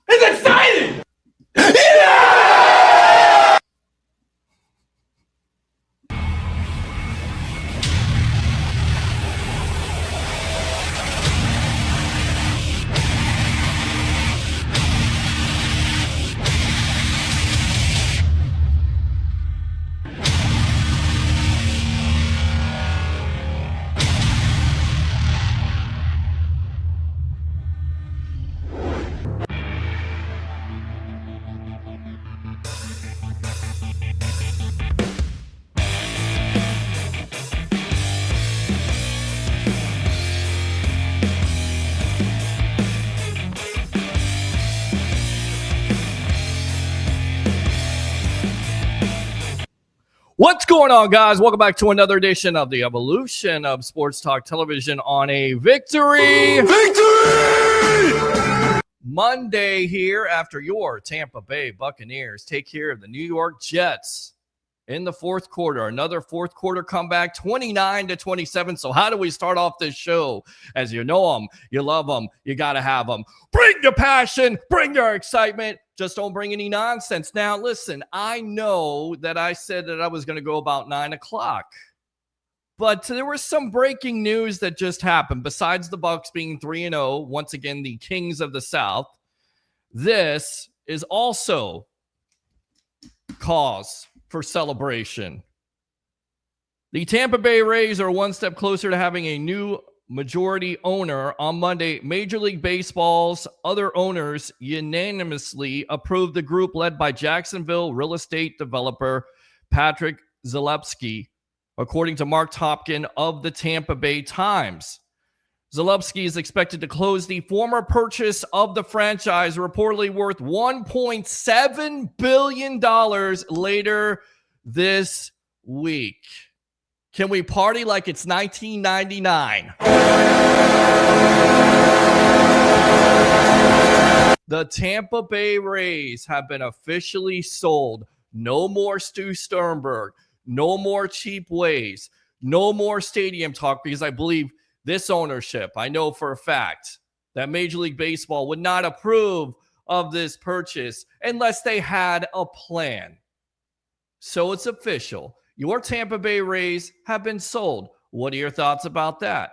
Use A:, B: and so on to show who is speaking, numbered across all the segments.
A: It's exciting!
B: What's going on, guys? Welcome back to another edition of the Evolution of Sports Talk Television on a Victory Monday here after your Tampa Bay Buccaneers take care of the New York Jets in the fourth quarter. Another fourth quarter comeback, 29-27. So how do we start off this show? As you know them, you love them, you got to have them. Bring your passion, bring your excitement. Just don't bring any nonsense. Now, listen, I know that I said that I was going to go about 9 o'clock. But there was some breaking news that just happened. Besides the Bucs being 3-0, once again, the Kings of the South, this is also cause for celebration. The Tampa Bay Rays are one step closer to having a new majority owner. On Monday, Major League Baseball's other owners unanimously approved the group led by Jacksonville real estate developer Patrick Zalewski, according to Mark Topkin of the Tampa Bay Times. Zalewski is expected to close the former purchase of the franchise, reportedly worth $1.7 billion later this week. Can we party like it's 1999? The Tampa Bay Rays have been officially sold. No more Stu Sternberg. No more cheap ways. No more stadium talk, because I believe this ownership, I know for a fact that Major League Baseball would not approve of this purchase unless they had a plan. So it's official. Your Tampa Bay Rays have been sold. What are your thoughts about that?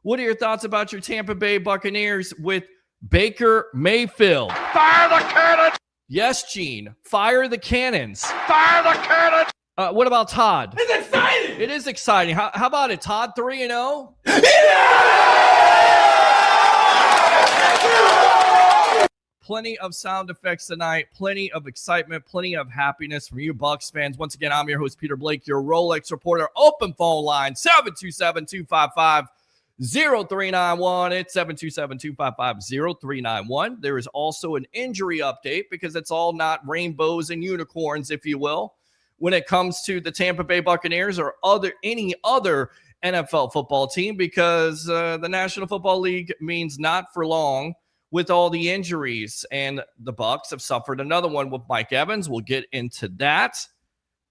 B: What are your thoughts about your Tampa Bay Buccaneers with Baker Mayfield?
A: Fire the cannon!
B: Yes, Gene. Fire the cannons.
A: Fire the cannon!
B: What about Todd?
A: It's exciting!
B: It is exciting. How about it, Todd? 3-0? Plenty of sound effects tonight, plenty of excitement, plenty of happiness from you Bucs fans. Once again, I'm your host, Peter Blake, your Rolex reporter. Open phone line, 727-255-0391. It's 727-255-0391. There is also an injury update, because it's all not rainbows and unicorns, if you will, when it comes to the Tampa Bay Buccaneers or any other NFL football team, because the National Football League means not for long with all the injuries, and the Bucs have suffered another one with Mike Evans. We'll get into that.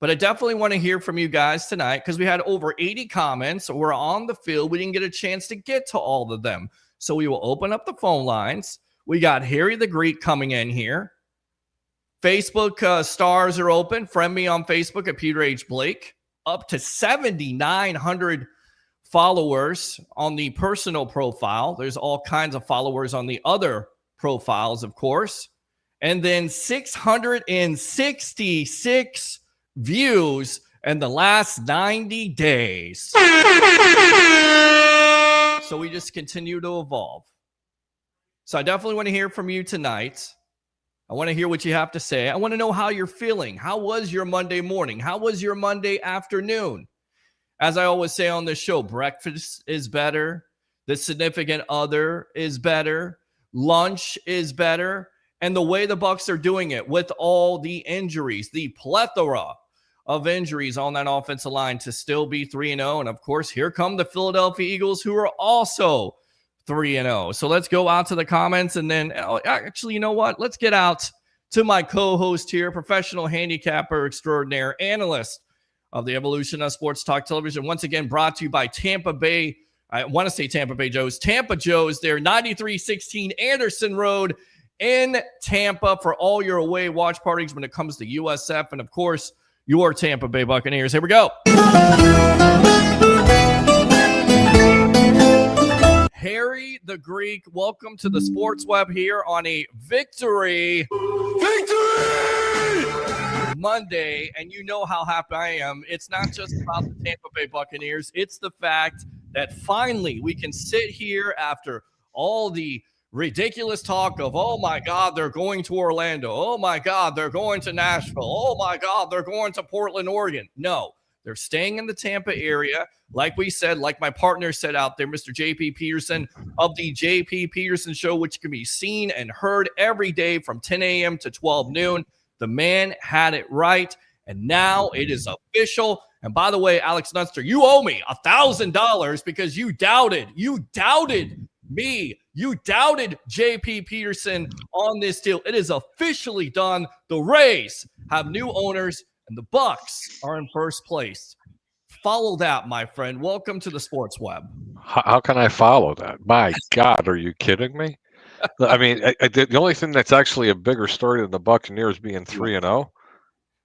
B: But I definitely want to hear from you guys tonight, because we had over 80 comments. We're on the field. We didn't get a chance to get to all of them. So we will open up the phone lines. We got Harry the Greek coming in here. Facebook stars are open. Friend me on Facebook at Peter H. Blake. Up to 7,900 followers on the personal profile. There's all kinds of followers on the other profiles, of course. And then 666 views in the last 90 days. So we just continue to evolve. So I definitely want to hear from you tonight. I want to hear what you have to say. I want to know how you're feeling. How was your Monday morning? How was your Monday afternoon? As I always say on this show, breakfast is better. The significant other is better. Lunch is better. And the way the Bucs are doing it with all the injuries, the plethora of injuries on that offensive line to still be 3-0. And, of course, here come the Philadelphia Eagles, who are also 3-0. So let's go out to the comments. And then, actually, you know what? Let's get out to my co-host here, professional handicapper extraordinaire, analyst of the Evolution of Sports Talk Television. Once again, brought to you by Tampa Bay. I want to say Tampa Bay Joe's. Tampa Joe's there, 9316 Anderson Road in Tampa for all your away watch parties when it comes to USF and, of course, your Tampa Bay Buccaneers. Here we go. Harry the Greek, welcome to the Sports Web here on a Victory Monday, and you know how happy I am. It's not just about the Tampa Bay Buccaneers. It's the fact that finally we can sit here after all the ridiculous talk of, oh my God, they're going to Orlando. Oh my God, they're going to Nashville. Oh my God, they're going to Portland, Oregon. No, they're staying in the Tampa area. Like we said, like my partner said out there, Mr. JP Peterson of the JP Peterson Show, which can be seen and heard every day from 10 a.m. to 12 noon. The man had it right, and now it is official. And by the way, Alex Nutster, you owe me $1,000 because you doubted me. You doubted JP Peterson on this deal. It is officially done. The Rays have new owners, and the Bucs are in first place. Follow that, my friend. Welcome to the Sports Web.
C: How can I follow that? My God, are you kidding me? I mean, the only thing that's actually a bigger story than the Buccaneers being 3-0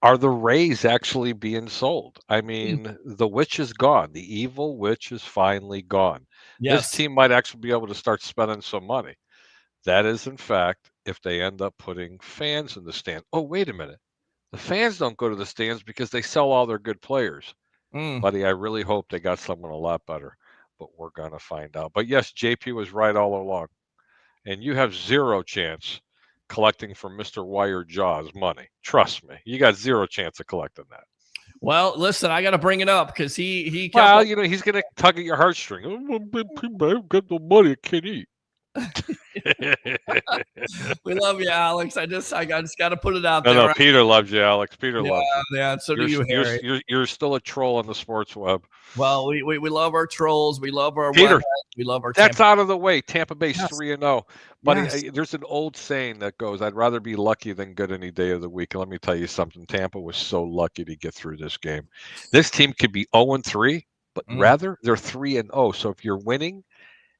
C: are the Rays actually being sold. I mean, the witch is gone. The evil witch is finally gone.
B: Yes.
C: This team might actually be able to start spending some money. That is, in fact, if they end up putting fans in the stand. Oh, wait a minute. The fans don't go to the stands because they sell all their good players. Buddy, I really hope they got someone a lot better, but we're going to find out. But yes, JP was right all along. And you have zero chance collecting from Mr. Wire Jaws money. Trust me, you got zero chance of collecting that.
B: Well, listen, I got to bring it up because he
C: well, you know, he's going to tug at your heartstring. I've got no money, I can't eat.
B: We love you, Alex. I just got to put it out there.
C: No, Peter loves you, Alex. Peter loves you.
B: Yeah, so do you, Harry.
C: You're still a troll on the sports web.
B: Well, we love our trolls. We love our
C: Peter.
B: webheads. We love our.
C: That's out of the way. Tampa Bay's 3-0. But
B: Yes.
C: There's an old saying that goes, "I'd rather be lucky than good any day of the week." And let me tell you something. Tampa was so lucky to get through this game. This team could be 0-3, but rather they're 3-0. So if you're winning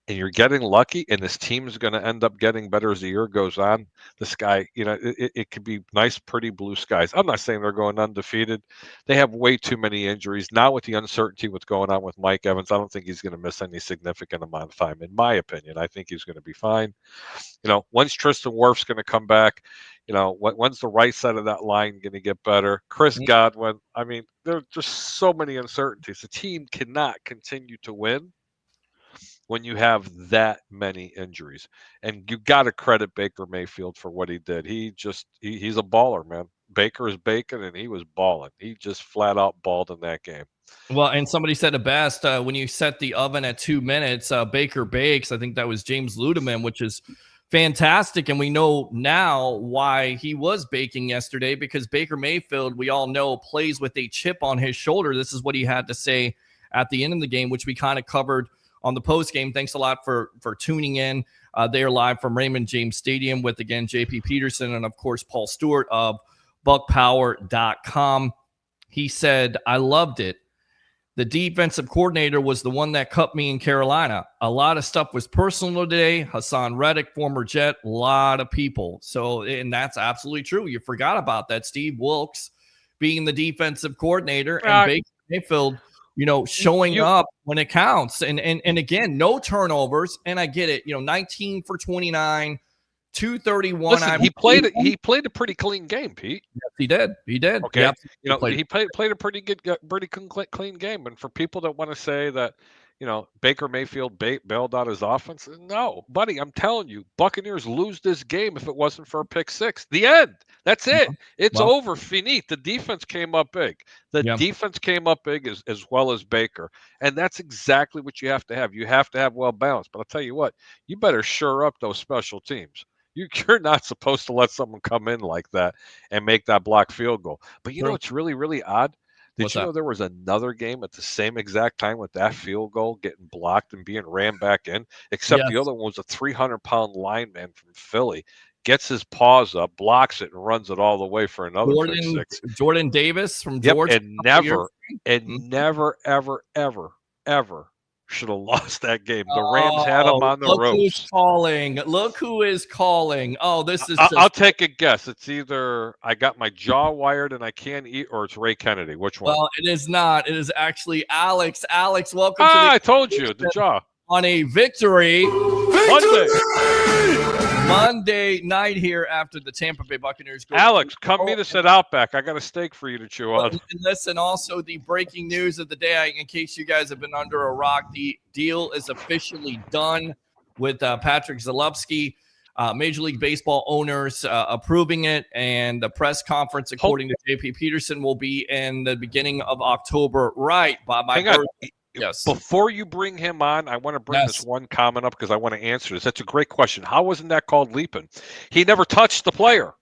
C: and you're getting lucky, and this team is going to end up getting better as the year goes on, the sky, you know, it could be nice, pretty blue skies. I'm not saying they're going undefeated. They have way too many injuries. Now with the uncertainty what's going on with Mike Evans, I don't think he's going to miss any significant amount of time, in my opinion. I think he's going to be fine. You know, when's Tristan Wirf's going to come back? You know, when's the right side of that line going to get better? Chris Godwin. I mean, there's just so many uncertainties. The team cannot continue to win when you have that many injuries. And you got to credit Baker Mayfield for what he did. He's a baller, man. Baker is baking, and he was balling. He just flat out balled in that game.
B: Well, and somebody said it best, when you set the oven at 2 minutes, Baker bakes. I think that was James Ludeman, which is fantastic. And we know now why he was baking yesterday, because Baker Mayfield, we all know, plays with a chip on his shoulder. This is what he had to say at the end of the game, which we kind of covered on the post game. Thanks a lot for tuning in. They are live from Raymond James Stadium with, again, JP Peterson and, of course, Paul Stewart of buckpower.com. He said, I loved it. The defensive coordinator was the one that cut me in Carolina. A lot of stuff was personal today. Hassan Reddick, former Jet, a lot of people. So, and that's absolutely true. You forgot about that. Steve Wilkes being the defensive coordinator and Baker Mayfield, you know, showing up when it counts. And again, no turnovers. And I get it, you know, 19 for 29, 231.
C: Listen, he played a pretty clean game, Pete.
B: Yes, he did. He did.
C: Okay.
B: Yep.
C: You know, he played a pretty clean game. And for people that want to say that, you know, Baker Mayfield bailed out his offense, no, buddy, I'm telling you, Buccaneers lose this game if it wasn't for a pick six. The end. That's it. It's over. Finite. The defense came up big. Defense came up big as well as Baker. And that's exactly what you have to have. You have to have well balanced. But I'll tell you what, you better shore up those special teams. You're not supposed to let someone come in like that and make that block field goal. But you know what's really, really odd? Did you know there was another game at the same exact time with that field goal getting blocked and being ran back in, except the other one was a 300-pound lineman from Philly, gets his paws up, blocks it, and runs it all the way for another pick six.
B: Jordan Davis from Georgia.
C: And never, ever, ever, ever should have lost that game. The Rams had them on the
B: look
C: ropes.
B: who's calling. Look who is calling. Oh, this is
C: I'll take a guess. It's either I got my jaw wired and I can't eat, or it's Ray Kennedy. Which one?
B: Well, it is not. It is actually Alex. Alex, welcome to
C: I told you, the jaw.
B: On a victory Monday night here after the Tampa Bay Buccaneers go.
C: Alex, come meet us at Outback. I got a steak for you to chew on.
B: And listen, also the breaking news of the day, in case you guys have been under a rock, the deal is officially done with Patrick Zalewski. Major League Baseball owners approving it, and the press conference, according to JP Peterson, will be in the beginning of October, right? By my birthday. Yes.
C: Before you bring him on, I want to bring this one comment up because I want to answer this. That's a great question. How wasn't that called leaping? He never touched the player.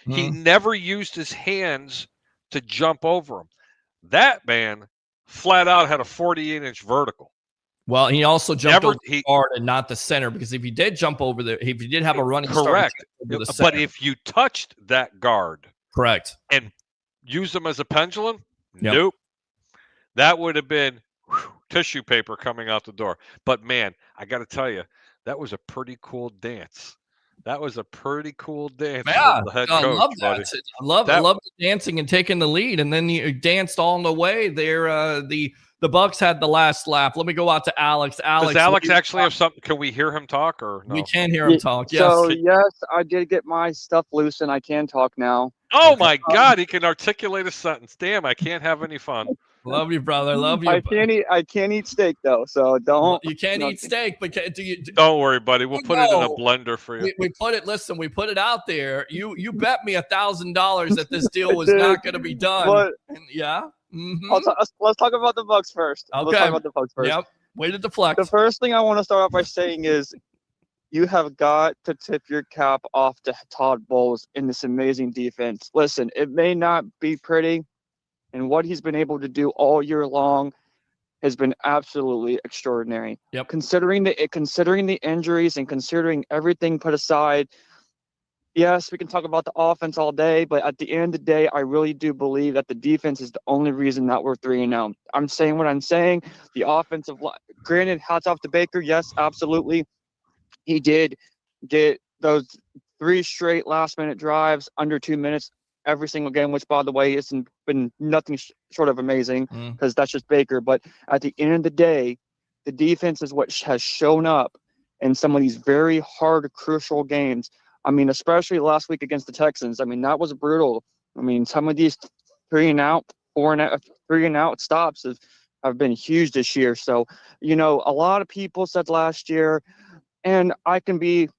C: He never used his hands to jump over him. That man flat out had a 48-inch vertical.
B: Well, he also jumped over the guard and not the center, because if he did jump over there, if he did have a running start,
C: but if you touched that guard,
B: correct,
C: and used him as a pendulum, nope, that would have been tissue paper coming out the door. But man, I got to tell you, that was a pretty cool dance. That was a pretty cool dance.
B: Yeah,
C: the head
B: I
C: coach,
B: love
C: buddy.
B: that. I love the dancing and taking the lead, and then you danced all the way there. The Bucs had the last laugh. Let me go out to Alex.
C: Does Alex actually have something? Can we hear him talk or no?
B: We can hear him talk. Yes.
D: So yes, I did get my stuff loose and I can talk now.
C: Oh my God, he can articulate a sentence. Damn, I can't have any fun.
B: Love you, brother. Love you.
D: I can't eat steak though, so don't.
B: Well, you can't eat steak, but
C: don't worry, buddy. We'll put it in a blender for you.
B: We put it. Listen, we put it out there. You bet me $1,000 that this deal was not going to be done.
D: But,
B: yeah.
D: Let's talk about the Bucs first.
B: Okay.
D: Let's talk about the Bucs first.
B: Yep. Way to deflect.
D: The first thing I want to start off by saying is, you have got to tip your cap off to Todd Bowles in this amazing defense. Listen, it may not be pretty, and what he's been able to do all year long has been absolutely extraordinary.
B: Yep.
D: Considering the injuries and considering everything put aside, yes, we can talk about the offense all day, but at the end of the day, I really do believe that the defense is the only reason that we're 3-0. I'm saying what I'm saying. The offensive line, granted, hats off to Baker. Yes, absolutely. He did get those 3 straight last-minute drives under 2 minutes every single game, which, by the way, hasn't been nothing short of amazing because that's just Baker. But at the end of the day, the defense is what has shown up in some of these very hard, crucial games. I mean, especially last week against the Texans. I mean, that was brutal. I mean, some of these 3-and-out, 3-and-out stops have been huge this year. So, a lot of people said last year, and I'll be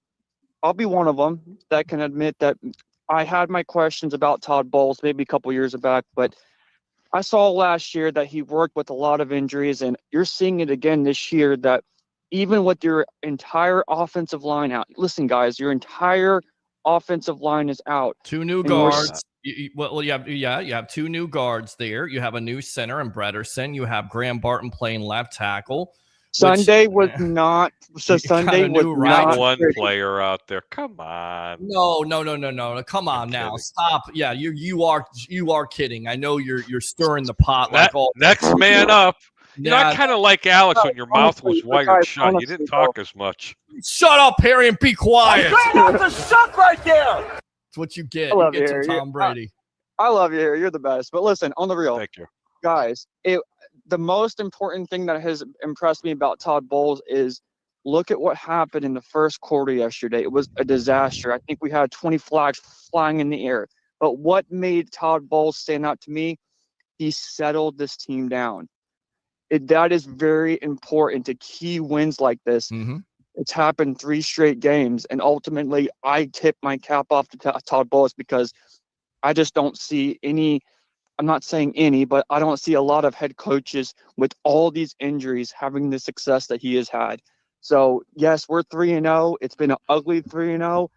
D: one of them that can admit that I had my questions about Todd Bowles maybe a couple years back, but I saw last year that he worked with a lot of injuries, and you're seeing it again this year that even with your entire offensive line out, listen, guys, your entire offensive line is out.
B: 2 new guards. You have 2 new guards there. You have a new center in Bretterson. You have Graham Barton playing left tackle.
D: Sunday was not. So Sunday was not
C: one player out there. Come on.
B: No. Come on now. Stop. Yeah, you are kidding. I know you're stirring the pot like all.
C: Next man up. I kind of like Alex when your mouth was wired shut. You didn't talk as much.
B: Shut up, Harry, and be quiet.
A: Straight off the suck right there.
B: That's what you get. You get some Tom Brady.
D: I love you, Harry. You're the best. But listen, on the real.
C: Thank you.
D: Guys, the most important thing that has impressed me about Todd Bowles is look at what happened in the first quarter yesterday. It was a disaster. I think we had 20 flags flying in the air. But what made Todd Bowles stand out to me? He settled this team down. That is very important to key wins like this.
B: Mm-hmm.
D: It's happened 3 straight games, and ultimately I tip my cap off to Todd Bowles because I just don't see any – I'm not saying any, but I don't see a lot of head coaches with all these injuries having the success that he has had. So, yes, we're 3-0. It's been an ugly 3-0,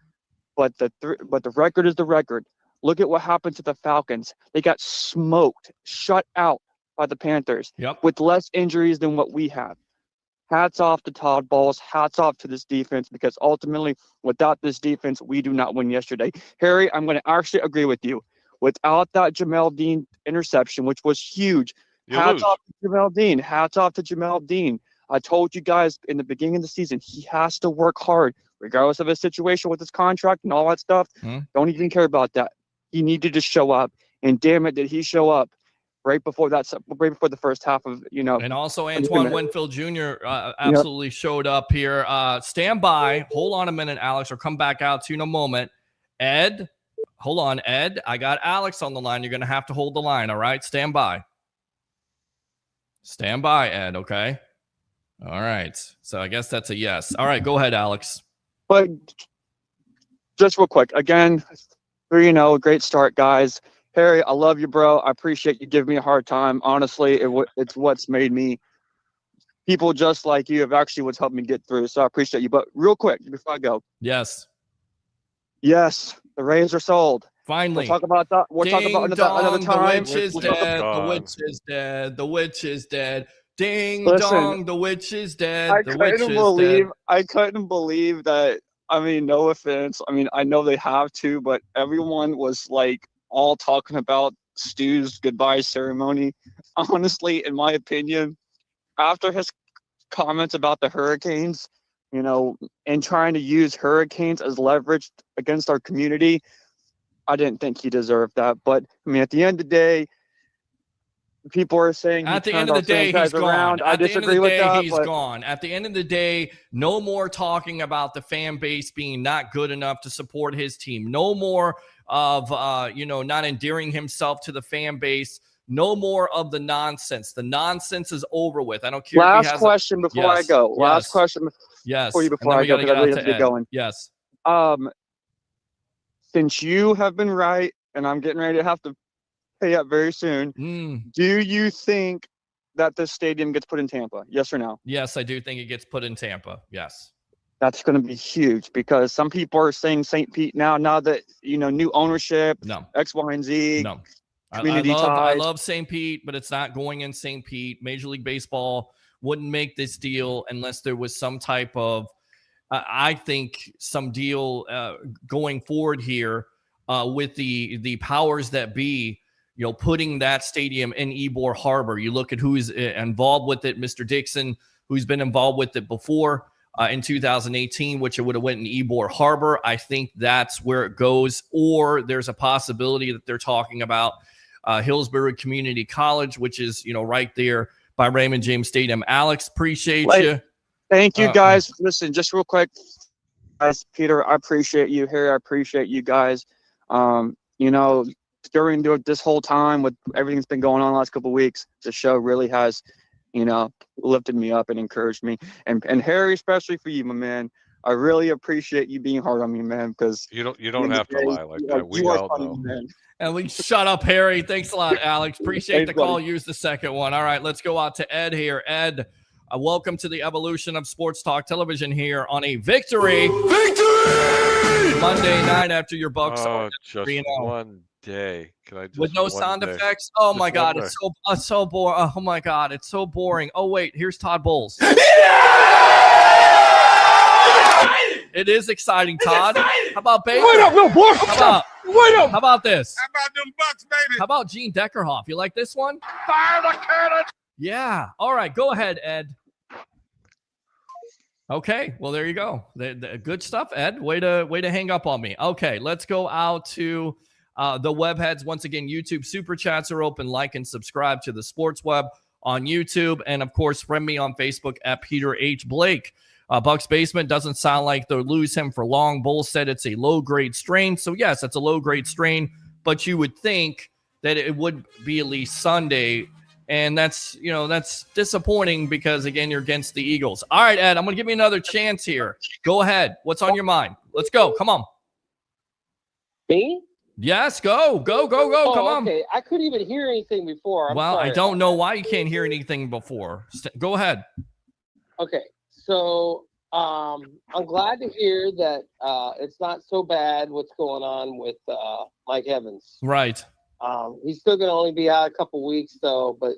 D: but the record is the record. Look at what happened to the Falcons. They got smoked, shut out by the Panthers with less injuries than what we have. Hats off to Todd Bowles. Hats off to this defense because ultimately, without this defense, we do not win yesterday. Harry, I'm going to actually agree with you. Without that Jamel Dean interception, which was huge, hats off to Jamel Dean. Hats off to Jamel Dean. I told you guys in the beginning of the season, he has to work hard, regardless of his situation with his contract and all that stuff. Don't even care about that. He needed to show up, and damn it, did he show up right before the first half of,
B: And also Antoine Winfield Jr. Absolutely showed up here. Stand by. Hold on a minute, Alex. I'll come back out to you in a moment. Ed, hold on, Ed. I got Alex on the line. You're going to have to hold the line, all right? Stand by. Stand by, Ed, okay? All right. So I guess that's a yes. All right, go ahead, Alex.
D: But just real quick, again, 3-0, great start, guys. Harry, I love you, bro. I appreciate you giving me a hard time. Honestly, it's what's made me. People just like you have actually what's helped me get through. So I appreciate you. But real quick, before I go.
B: Yes.
D: Yes, the Rays are sold.
B: Finally.
D: We'll talk about that. We'll talk about another time.
B: The witch is dead. The witch is dead. The witch is dead. Ding dong, the witch is dead.
D: I couldn't believe that. I mean, no offense. I mean, I know they have to, but everyone was like all talking about Stu's goodbye ceremony. Honestly, in my opinion, after his comments about the Hurricanes, and trying to use Hurricanes as leverage against our community, I didn't think he deserved that. But I mean, at the end of the day, people are saying
B: at the end of the day he's gone.
D: I disagree with that.
B: He's gone. At the end of the day, no more talking about the fan base being not good enough to support his team. No more of not endearing himself to the fan base. No more of the nonsense. The nonsense is over with. I don't care.
D: Last question before I go. Last question.
B: Yes.
D: For you before I go, because I really have to get going.
B: Yes.
D: Since you have been right, and I'm getting ready to have to pay up very soon. Do you think that this stadium gets put in Tampa? Yes or no?
B: Yes, I do think it gets put in Tampa. Yes.
D: That's going to be huge because some people are saying St. Pete now that, new ownership, X, Y, and Z.
B: No.
D: Community ties.
B: I love St. Pete, but it's not going in St. Pete. Major League Baseball wouldn't make this deal unless there was some type of, I think, some deal going forward here with the powers that be, putting that stadium in Ybor Harbor. You look at who's involved with it, Mr. Dixon, who's been involved with it before in 2018, which it would have went in Ybor Harbor. I think that's where it goes. Or there's a possibility that they're talking about Hillsborough Community College, which is, right there by Raymond James Stadium. Alex, appreciate you.
D: Thank you, guys. Listen, just real quick, guys. Peter, I appreciate you. Harry, I appreciate you guys. During this whole time with everything that's been going on the last couple of weeks, the show really has, lifted me up and encouraged me. And Harry, especially for you, my man, I really appreciate you being hard on me, man, because
C: you don't have to lie like that. We all know.
D: Man.
B: And we shut up, Harry. Thanks a lot, Alex. Appreciate the call. Use the second one. All right, let's go out to Ed here. Ed, welcome to the evolution of Sports Talk Television here on a victory Monday night after your Bucs.
C: Just 3-0. One day. Can I just
B: with no sound effects? Oh my God, it's so boring. Oh my God, it's so boring. Oh wait, here's Todd Bowles. It is exciting, Todd. How about Baker?
A: Wait up, little boy. How
B: about this?
A: How about them Bucs, baby?
B: How about Gene Deckerhoff? You like this one?
A: Fire the cannon.
B: Yeah. All right. Go ahead, Ed. Okay. Well, there you go. The good stuff, Ed. Way to hang up on me. Okay. Let's go out to the web heads. Once again, YouTube super chats are open. Like and subscribe to the Sports Web on YouTube. And of course, friend me on Facebook at Peter H. Blake. Bucs Basement doesn't sound like they'll lose him for long. Bull said it's a low-grade strain. So, yes, it's a low-grade strain, but you would think that it would be at least Sunday. And that's disappointing because, again, you're against the Eagles. All right, Ed, I'm going to give you another chance here. Go ahead. What's on your mind? Let's go. Come on.
E: Me?
B: Yes, go. Come on.
E: Okay. I couldn't even hear anything before. I'm sorry.
B: I don't know why you can't hear anything before. Go ahead.
E: Okay. So I'm glad to hear that it's not so bad what's going on with Mike Evans.
B: Right.
E: He's still going to only be out a couple weeks, though. But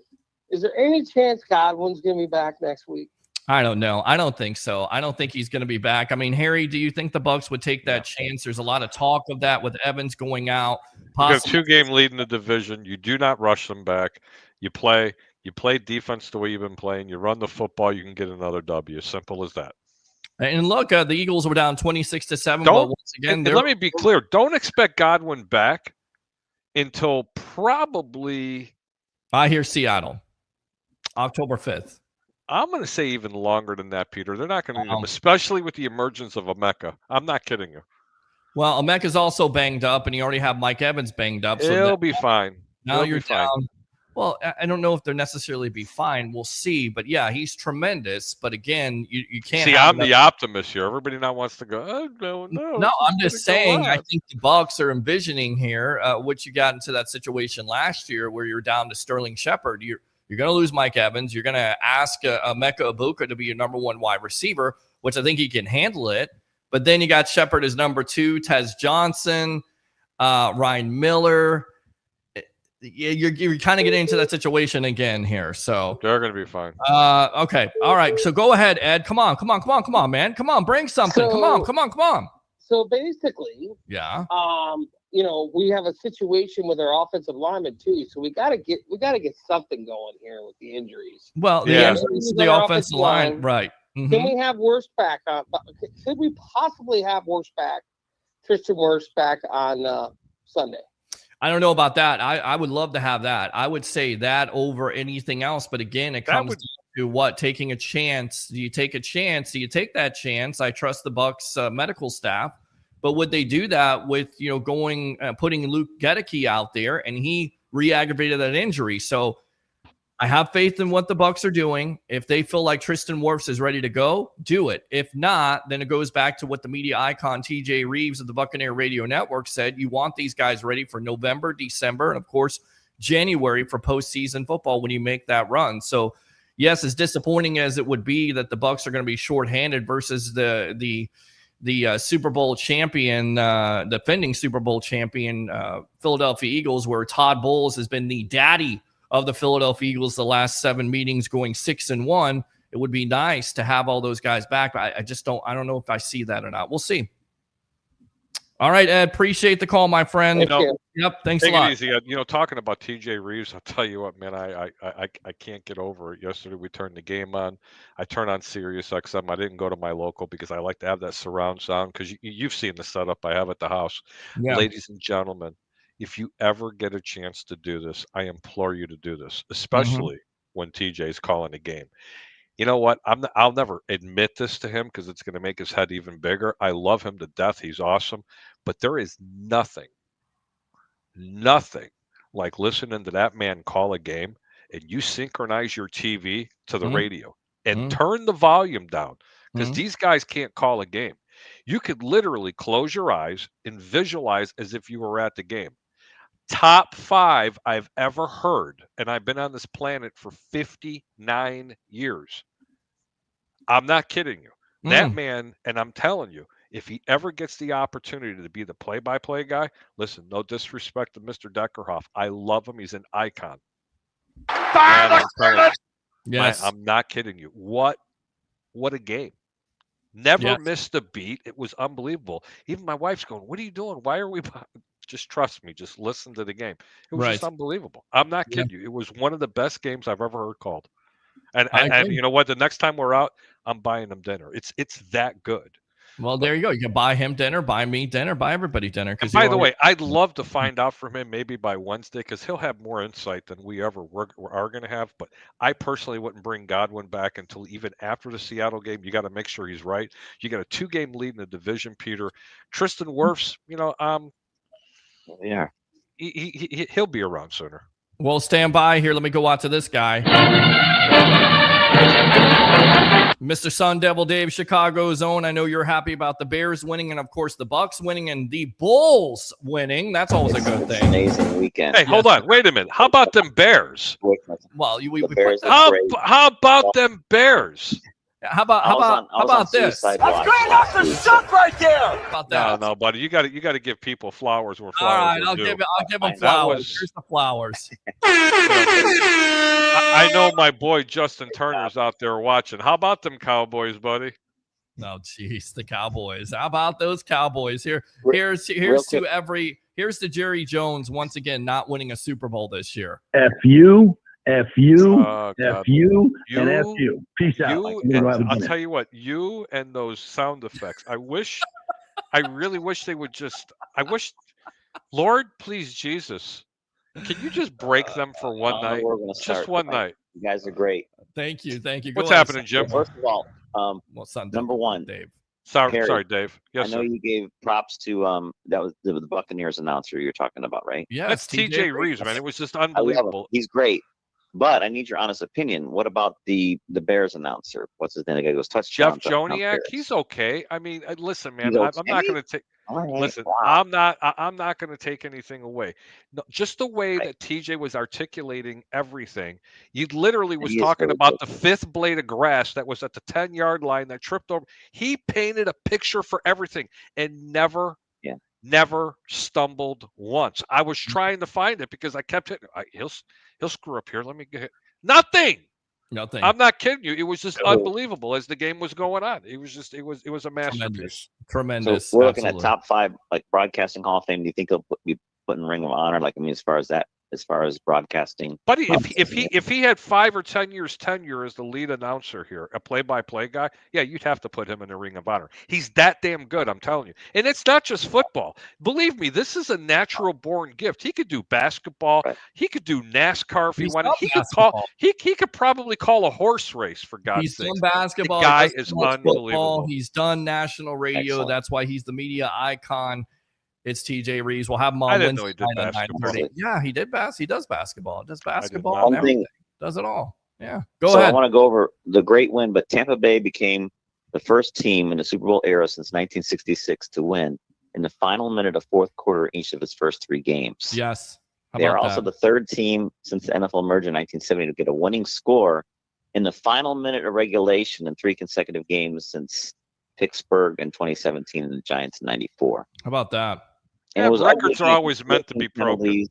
E: is there any chance Godwin's going to be back next week?
B: I don't know. I don't think so. I don't think he's going to be back. I mean, Harry, do you think the Bucs would take that chance? There's a lot of talk of that with Evans going out.
C: You got a 2-game lead in the division. You do not rush them back. You play. You play defense the way you've been playing. You run the football, you can get another W. Simple as that.
B: And look, the Eagles were down 26-7. But
C: Don't,
B: once again,
C: and let me be clear. Don't expect Godwin back until probably,
B: I hear Seattle, October 5th.
C: I'm going to say even longer than that, Peter. They're not going to need him, especially with the emergence of Emeka. I'm not kidding you.
B: Well, Emeka's also banged up, and you already have Mike Evans banged up. So
C: He'll be fine.
B: Now
C: He'll
B: you're
C: be fine.
B: down. Well, I don't know if they'll necessarily be fine. We'll see. But yeah, he's tremendous. But again, you can't.
C: See, I'm the optimist here. Everybody now wants to go, oh, no.
B: No, I'm just saying, I think the Bucs are envisioning here, which you got into that situation last year where you're down to Sterling Shepard. You're going to lose Mike Evans. You're going to ask Emeka Egbuka to be your number one wide receiver, which I think he can handle it. But then you got Shepard as number two, Tez Johnson, Ryan Miller. You're kind of getting into that situation again here. So
C: they're going to be fine.
B: Okay. All right. So go ahead, Ed. Come on, man. Come on, bring something. Come on.
E: So basically,
B: yeah.
E: We have a situation with our offensive linemen too. So we gotta get something going here with the injuries.
B: Well, the offensive line, right. Mm-hmm.
E: Can we have Worstback on? Could we possibly have Tristan Wirfs back on Sunday?
B: I don't know about that. I would love to have that. I would say that over anything else. But again, it comes to what? Taking a chance. Do you take a chance? Do you take that chance? I trust the Bucs medical staff. But would they do that with, putting Luke Gedeke out there, and he re-aggravated that injury? So I have faith in what the Bucs are doing. If they feel like Tristan Wirfs is ready to go, do it. If not, then it goes back to what the media icon TJ Reeves of the Buccaneer Radio Network said. You want these guys ready for November, December, and of course, January for postseason football when you make that run. So, yes, as disappointing as it would be that the Bucs are going to be shorthanded versus the Super Bowl champion, defending Super Bowl champion Philadelphia Eagles, where Todd Bowles has been the daddy of the Philadelphia Eagles the last 7 meetings, going 6-1. It would be nice to have all those guys back, but I don't know if I see that or not. We'll see. All right, Ed, appreciate the call, my friend. Yep, thanks a lot.
C: Take it easy. Talking about TJ Reeves, I'll tell you what, man, I can't get over it. Yesterday we turned the game on. I turned on Sirius XM. I didn't go to my local because I like to have that surround sound, because you've seen the setup I have at the house. Yeah. Ladies and gentlemen, if you ever get a chance to do this, I implore you to do this, especially when TJ is calling a game. You know what? I'll never admit this to him because it's going to make his head even bigger. I love him to death. He's awesome. But there is nothing like listening to that man call a game, and you synchronize your TV to the radio and turn the volume down, because these guys can't call a game. You could literally close your eyes and visualize as if you were at the game. Top 5 I've ever heard, and I've been on this planet for 59 years. I'm not kidding you. That man, and I'm telling you, if he ever gets the opportunity to be the play-by-play guy, listen, no disrespect to Mr. Deckerhoff. I love him. He's an icon.
B: Yes.
C: I'm not kidding you. What a game. Never missed a beat. It was unbelievable. Even my wife's going, what are you doing? Why are we... Just trust me. Just listen to the game. It was just unbelievable. I'm not kidding you. It was one of the best games I've ever heard called. And you know what? The next time we're out, I'm buying them dinner. It's that good.
B: Well, there you go. You can buy him dinner, buy me dinner, buy everybody dinner.
C: By the way, I'd love to find out from him maybe by Wednesday, because he'll have more insight than we ever are going to have. But I personally wouldn't bring Godwin back until even after the Seattle game. You got to make sure he's right. You got a 2-game lead in the division, Peter. Tristan Wirfs,
F: yeah,
C: he'll be around sooner.
B: Well, stand by here. Let me go out to this guy. Mr. Sun Devil Dave, Chicago's own. I know you're happy about the Bears winning, and of course the Bucs winning and the Bulls winning. That's always a good thing.
F: Amazing weekend.
C: Hey, hold on. Wait a minute. How about them Bears?
B: Well,
C: how about them Bears?
B: How about this?
A: That's great off the shot right there.
B: How about that?
C: No, buddy. You got to give people flowers where flowers.
B: All right, I'll give them flowers. Here's the flowers.
C: I know my boy Justin Turner's out there watching. How about them Cowboys, buddy?
B: No, jeez, the Cowboys. How about those Cowboys? Here's to Jerry Jones once again not winning a Super Bowl this year.
G: F you
F: F you,
C: Oh,
F: F
C: God.
F: you, and F
C: You,
F: you. Peace out.
C: you,
F: I'm gonna go have a
C: I'll
F: dinner.
C: tell you what, you and those sound effects. I really wish they would just, Lord, please, Jesus, can you just break them for
G: I
C: one
G: don't know
C: night?
G: where we're going to
C: Just
G: start.
C: one
G: tonight.
C: night.
G: You guys are great.
B: Thank you. Go
C: What's
B: ahead,
C: happening,
B: son.
C: Jim?
G: Well, first of all,
B: Well, son,
G: number one,
B: Dave.
C: Sorry,
G: Harry,
C: Dave.
G: I
C: Yes,
G: know
C: sir.
G: you gave props to that was the Buccaneers announcer you're talking about, right?
C: That's
B: Yes,
C: TJ Reeves, man. It was just
G: I love him.
C: unbelievable.
G: He's great. But I need your honest opinion. What about the Bears announcer? What's his name? The guy who goes touchdown.
C: Jeff Joniak, he's okay. I mean, listen, man,
G: He's
C: I'm not
G: okay?
C: going to take.
G: All right.
C: Listen,
G: Wow.
C: I'm not going to take anything away. No, just the way that TJ was articulating everything. He literally was
G: He is
C: talking
G: very
C: about
G: good.
C: the fifth blade of grass that was at the 10-yard line that tripped over. He painted a picture for everything and never stumbled once. I was trying to find it because I kept hitting. He'll screw up here. Let me get nothing. I'm not kidding you. It was just unbelievable as the game was going on. It was a masterpiece.
B: Tremendous.
G: So we're looking at
B: Absolutely.
G: top 5 like broadcasting Hall of Fame. Do you think he'll be put in Ring of Honor? Like, I mean, as far as broadcasting.
C: Buddy, if he had 5 or 10 years tenure as the lead announcer here, a play-by-play guy, yeah, you'd have to put him in the Ring of Honor. He's that damn good, I'm telling you. And it's not just football. Believe me, this is a natural-born gift. He could do basketball.
G: Right.
C: He could do NASCAR if he
B: He's
C: wanted.
B: done
C: He
B: basketball.
C: could probably call a horse race, for God's
B: He's
C: sake.
B: done basketball.
C: The guy
B: He does
C: is
B: football.
C: unbelievable.
B: He's done national radio.
G: Excellent.
B: That's why he's the media icon. It's TJ Reeves. We'll have him
C: I
B: on
C: didn't know
B: Wednesday
C: he did
B: night at
C: basketball.
B: 9:30. Yeah, he did He does basketball. Does basketball
C: not.
B: and
G: One thing-
B: everything. Does it all. Yeah. Go
G: So
B: ahead.
G: I want to go over the great win, but Tampa Bay became the first team in the Super Bowl era since 1966 to win in the final minute of fourth quarter each of its first 3 games.
B: Yes. How
G: They are
B: about
G: also
B: that?
G: the third team since the NFL merger in 1970 to get a winning score in the final minute of regulation in 3 consecutive games since Pittsburgh in 2017 and the Giants in 94.
B: How about that?
G: And
C: Yeah,
G: it was
C: records
G: all
C: are always meant to be broken.
G: penalties.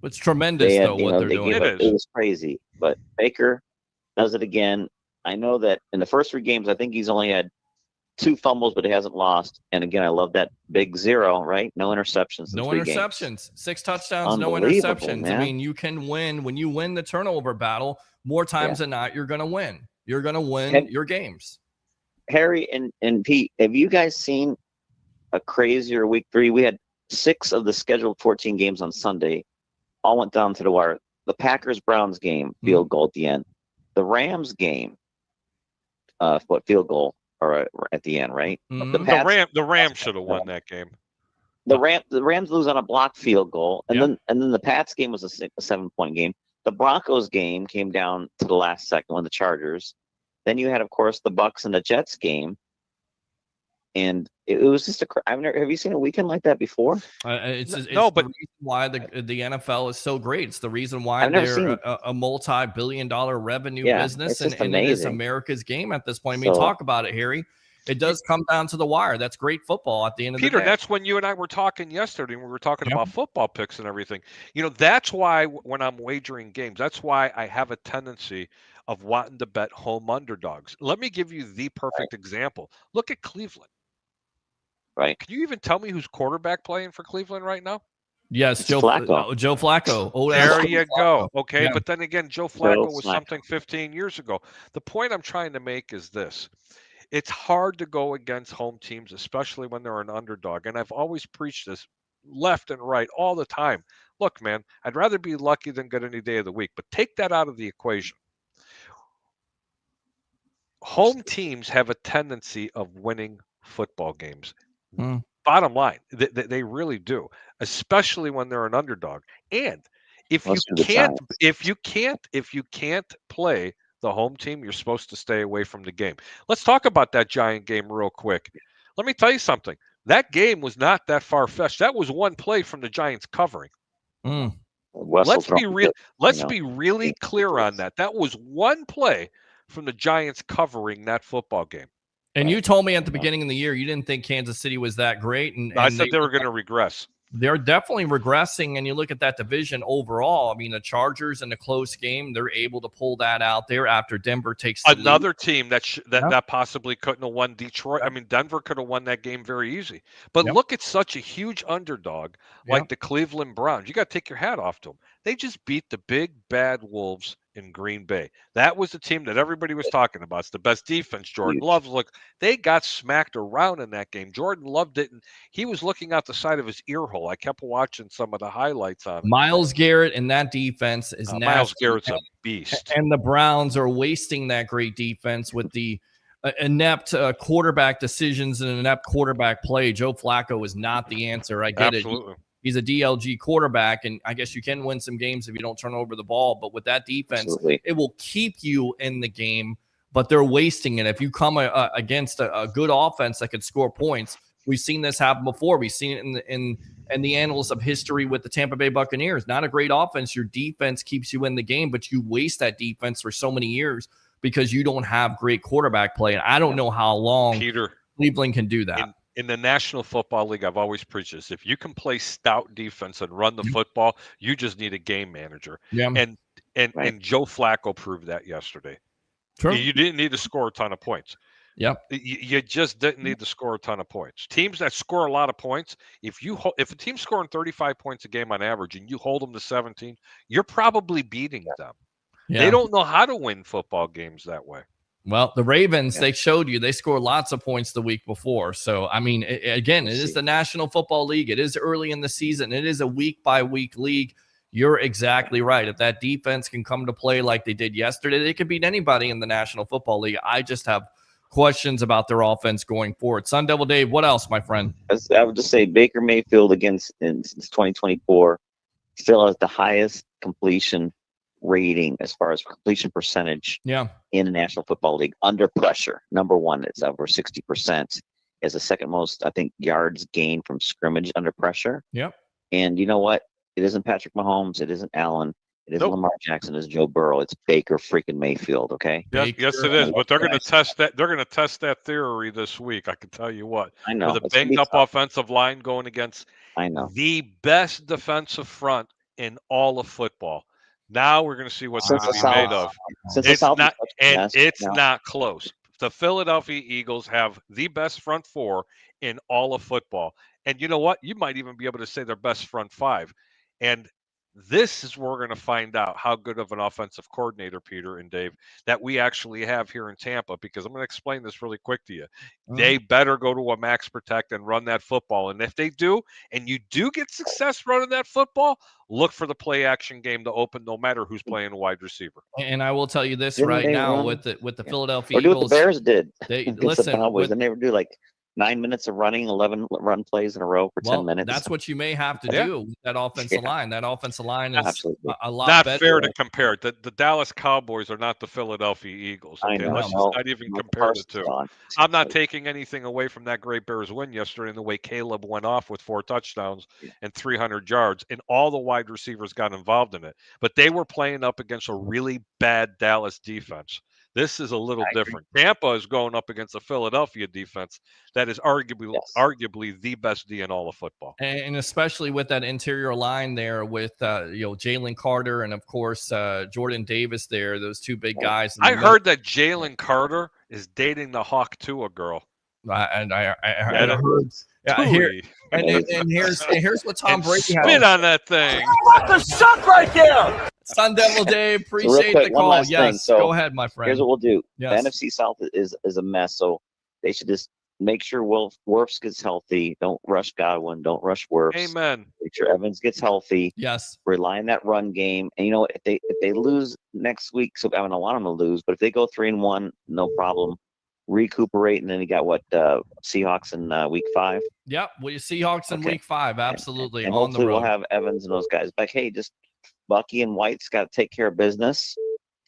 B: It's tremendous,
G: They had,
B: though, what they're
G: they
B: doing.
G: gave
C: It
G: up.
C: is.
G: It was crazy. But Baker does it again. I know that in the first 3 games, I think he's only had 2 fumbles, but he hasn't lost. And again, I love that big 0, right? No interceptions.
B: No interceptions. 6 touchdowns, no
G: Unbelievable,
B: interceptions.
G: man.
B: I mean, you can win. When you win the turnover battle, more times than not, you're going to win. You're going to win your games.
G: Harry and Pete, have you guys seen a crazier week 3? We had 6 of the scheduled 14 games on Sunday. All went down to the wire. The Packers-Browns game, field goal at the end. The Rams game, field goal or at the end, right?
B: Mhm.
C: The Rams should have won that game.
G: The Rams lose on a blocked field goal, and then the Pats game was a 7-point game. The Broncos game came down to the last second when the Chargers. Then you had, of course, the Bucs and the Jets game, and it was just have you seen a weekend like that before?
B: It's
C: No,
B: the reason why the NFL is so great. It's the reason why
G: I've never
B: they're
G: seen-
B: a multi-billion-dollar revenue
G: Yeah,
B: business,
G: it's just
B: and it is
G: amazing.
B: America's game at this point. I mean,
G: So-
B: talk about it, Harry. It does come down to the wire. That's great football at the end of
C: Peter,
B: the day.
C: that's when you and I were talking yesterday when we were talking about football picks and everything. That's why when I'm wagering games, that's why I have a tendency of wanting to bet home underdogs. Let me give you the perfect example. Look at Cleveland.
G: Right.
C: Can you even tell me who's quarterback playing for Cleveland right now?
B: Yes,
G: It's
B: Joe
G: Flacco.
B: Joe Flacco. Oh,
C: There
B: that's
C: you
B: Flacco.
C: go. Okay,
B: Yeah.
C: but then again, Joe Flacco was
G: Flacco.
C: something 15 years ago. The point I'm trying to make is this. It's hard to go against home teams, especially when they're an underdog. And I've always preached this left and right all the time. Look, man, I'd rather be lucky than good any day of the week, but take that out of the equation. Home teams have a tendency of winning football games. Bottom line, they really do, especially when they're an underdog. And if you can't play the home team, you're supposed to stay away from the game. Let's talk about that Giant game real quick. Let me tell you something. That game was not that far-fetched. That was one play from the Giants covering. Let's be really clear on that. That was one play from the Giants covering that football game.
B: And you told me at the beginning of the year you didn't think Kansas City was that great. And
C: I said they were going to regress.
B: They're definitely regressing. And you look at that division overall. I mean, the Chargers in a close game, they're able to pull that out there after Denver takes the
C: another
B: lead.
C: Team that possibly couldn't have won Detroit. I mean, Denver could have won that game very easy. But look at such a huge underdog like the Cleveland Browns. You got to take your hat off to them. They just beat the big bad Wolves in Green Bay. That was the team that everybody was talking about. It's the best defense. Jordan Love, look, they got smacked around in that game. Jordan Love didn't. He was looking out the side of his ear hole. I kept watching some of the highlights on it.
B: Miles Garrett and that defense is nasty.
C: Miles Garrett's a beast.
B: And the Browns are wasting that great defense with the inept quarterback decisions and inept quarterback play. Joe Flacco is not the answer. I get
C: Absolutely.
B: it. He's a DLG quarterback, and I guess you can win some games if you don't turn over the ball. But with that defense, it will keep you in the game, but they're wasting it. If you come against a good offense that could score points, we've seen this happen before. We've seen it in the annals of history with the Tampa Bay Buccaneers. Not a great offense. Your defense keeps you in the game, but you waste that defense for so many years because you don't have great quarterback play. And I don't know how long Cleveland can do that.
C: In the National Football League, I've always preached this. If you can play stout defense and run the football, you just need a game manager.
B: Yeah.
C: And Joe Flacco proved that yesterday.
B: True.
C: You didn't need to score a ton of points.
B: Yep.
C: You just didn't need to score a ton of points. Teams that score a lot of points, if a team's scoring 35 points a game on average and you hold them to 17, you're probably beating them. Yeah. They don't know how to win football games that way.
B: Well, the Ravens, they showed you, they scored lots of points the week before. So, I mean, it is the National Football League. It is early in the season. It is a week-by-week league. You're exactly right. If that defense can come to play like they did yesterday, they could beat anybody in the National Football League. I just have questions about their offense going forward. Sun Devil Dave, what else, my friend?
G: I would just say Baker Mayfield since 2024 still has the highest completion rating as far as completion percentage in the National Football League under pressure. Number one, it's over 60%. Is the second most, I think, yards gained from scrimmage under pressure.
B: Yep.
G: And you know what? It isn't Patrick Mahomes. It isn't Allen. It isn't Lamar Jackson. It's Joe Burrow. It's Baker freaking Mayfield. Okay.
C: Yes, it is. But they're going to test that. They're going to test that theory this week. I can tell you what.
G: I know.
C: With a banged up offensive line going against the best defensive front in all of football. Now we're going to see what they're going to be made of. It's not close. The Philadelphia Eagles have the best front four in all of football. And you know what? You might even be able to say their best front five. And this is where we're going to find out how good of an offensive coordinator, Peter and Dave, that we actually have here in Tampa, because I'm going to explain this really quick to you. They better go to a max protect and run that football. And if they do, and you do get success running that football, look for the play action game to open no matter who's playing wide receiver.
B: And I will tell you this now with the Philadelphia
G: Eagles. Or do what the Bears did.
B: They
G: never do like 9 minutes of running, 11 run plays in a row for 10 minutes.
B: That's what you may have to do with that offensive line. That offensive line is a lot
C: not
B: better.
C: fair to compare it. The Dallas Cowboys are not the Philadelphia Eagles. Okay, let's just not even compare the two. I'm not taking anything away from that great Bears win yesterday and the way Caleb went off with 4 touchdowns and 300 yards, and all the wide receivers got involved in it. But they were playing up against a really bad Dallas defense. This is a little different. Tampa is going up against a Philadelphia defense that is arguably the best D in all of football.
B: And especially with that interior line there with Jalen Carter and of course Jordan Davis there, those two big guys.
C: I heard that Jalen Carter is dating the Hawk Tua girl.
B: I heard. Here's what Tom Brady has.
C: Spit on that thing.
A: What the suck right there?
B: Sun Devil Dave, appreciate the call. Yes, go ahead, my friend.
G: Here's what we'll do.
B: Yes.
G: The NFC South is a mess, so they should just make sure Wirfs gets healthy. Don't rush Godwin. Don't rush Wirfs.
C: Amen.
G: Make sure Evans gets healthy.
B: Yes.
G: Rely on that run game. And you know what? If they lose next week, so I don't want them to lose, but if they go 3-1, no problem. Recuperate, and then you got Seahawks in week 5.
B: Yep, well, Seahawks in week 5, absolutely.
G: And hopefully we'll have Evans and those guys. Like, hey, just Bucky and White's got to take care of business.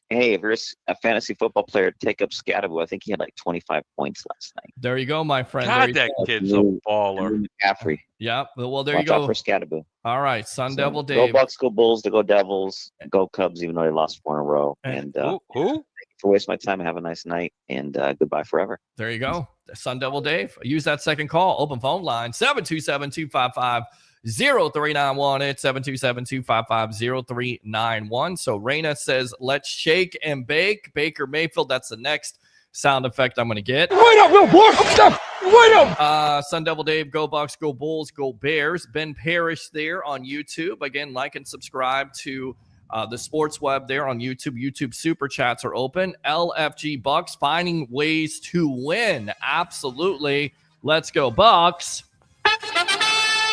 G: Hey, if you're a fantasy football player, take up Scatterbo. I think he had like 25 points last night.
B: There you go, my friend.
C: God, that kid's a baller.
G: McCaffrey.
B: Yeah, well, there
G: Watch
B: you go.
G: Out for Scatterbo.
B: All right, Sun Devil Dave.
G: Go Bucs, go Bulls, to go Devils, go Cubs, even though they lost 4 in a row. And
C: who?
G: Thank you for wasting my time. Have a nice night, and goodbye forever.
B: There you go. Sun Devil Dave. Use that second call. Open phone line 727-255-0391. It's 727-255-0391. So Raina says, let's shake and bake. Baker Mayfield, that's the next sound effect I'm going to get.
A: Wait up, little boy. Wait up.
B: Sun Devil Dave, go Bucs, go Bulls, go Bears. Ben Parrish there on YouTube. Again, like and subscribe to the sports web there on YouTube. YouTube super chats are open. LFG Bucks finding ways to win. Absolutely. Let's go, Bucks.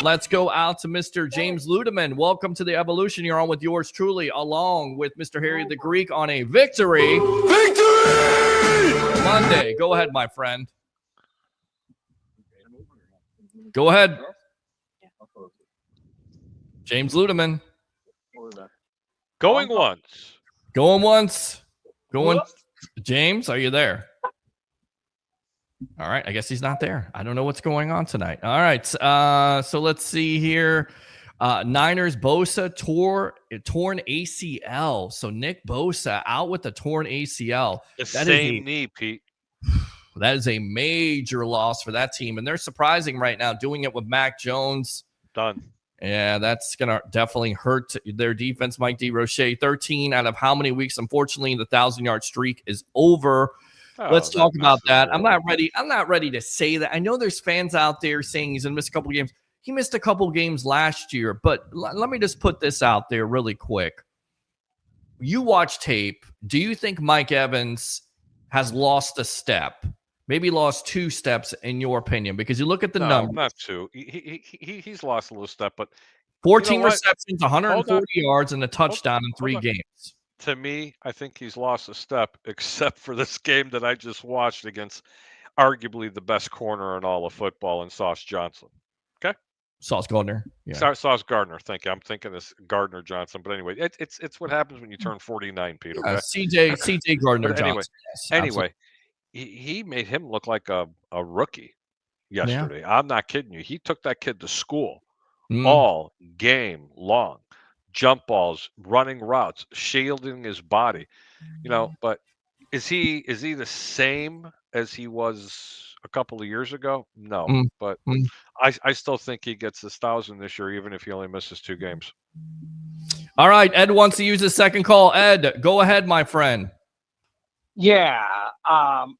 B: Let's go out to Mr. James Ludeman. Welcome to the Evolution. You're on with yours truly, along with Mr. Harry the Greek on a victory Monday. Go ahead, my friend. Go ahead. James Ludeman.
C: Going once.
B: Going once. Going. James, are you there? All right. I guess he's not there. I don't know what's going on tonight. All right. So let's see here. Niners Bosa torn ACL. So Nick Bosa out with the torn ACL.
C: The same knee, Pete.
B: That is a major loss for that team. And they're surprising right now, doing it with Mac Jones.
C: Done.
B: Yeah, that's going to definitely hurt their defense. Mike DeRoche, 13 out of how many weeks? Unfortunately, the 1,000-yard streak is over. Let's talk about that. I'm not ready to say that. I know there's fans out there saying he's going to miss a couple games. He missed a couple games last year, but let me just put this out there really quick. You watch tape. Do you think Mike Evans has lost a step? Maybe lost 2 steps in your opinion, because you look at the numbers.
C: Not 2. He's lost a little step, but
B: 14 receptions, 140 yards, and a touchdown in 3 games.
C: To me, I think he's lost a step, except for this game that I just watched against arguably the best corner in all of football in Sauce Johnson. Okay?
B: Sauce Gardner. Yeah.
C: Sauce Gardner. Thank you. I'm thinking this Gardner Johnson. But anyway, it's what happens when you turn 49, Pete. Okay?
B: CJ Gardner Johnson.
C: Anyway, he made him look like a rookie yesterday. Yeah. I'm not kidding you. He took that kid to school all game long. Jump balls, running routes, shielding his body. But is he the same as he was a couple of years ago? No. But I still think he gets his 1,000 this year, even if he only misses 2 games.
B: All right. Ed wants to use his second call. Ed, go ahead, my friend.
E: Yeah,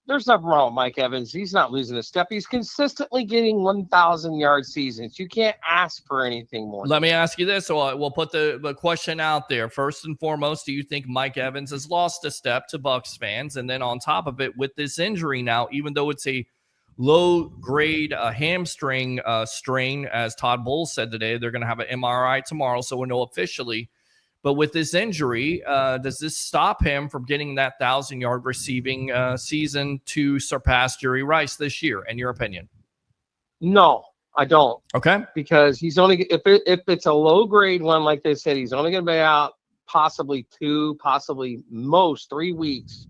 E: there's nothing wrong with Mike Evans. He's not losing a step. He's consistently getting 1,000-yard seasons. You can't ask for anything more.
B: Let me ask you this. So we'll put the question out there. First and foremost, do you think Mike Evans has lost a step to Bucs fans? And then on top of it, with this injury now, even though it's a low-grade hamstring strain, as Todd Bowles said today, they're going to have an MRI tomorrow, so we'll know officially. But with this injury, does this stop him from getting that 1,000-yard receiving season to surpass Jerry Rice this year, in your opinion?
E: No, I don't.
B: Okay.
E: Because he's only if it's a low-grade one, like they said, he's only going to be out possibly 2, possibly most 3 weeks,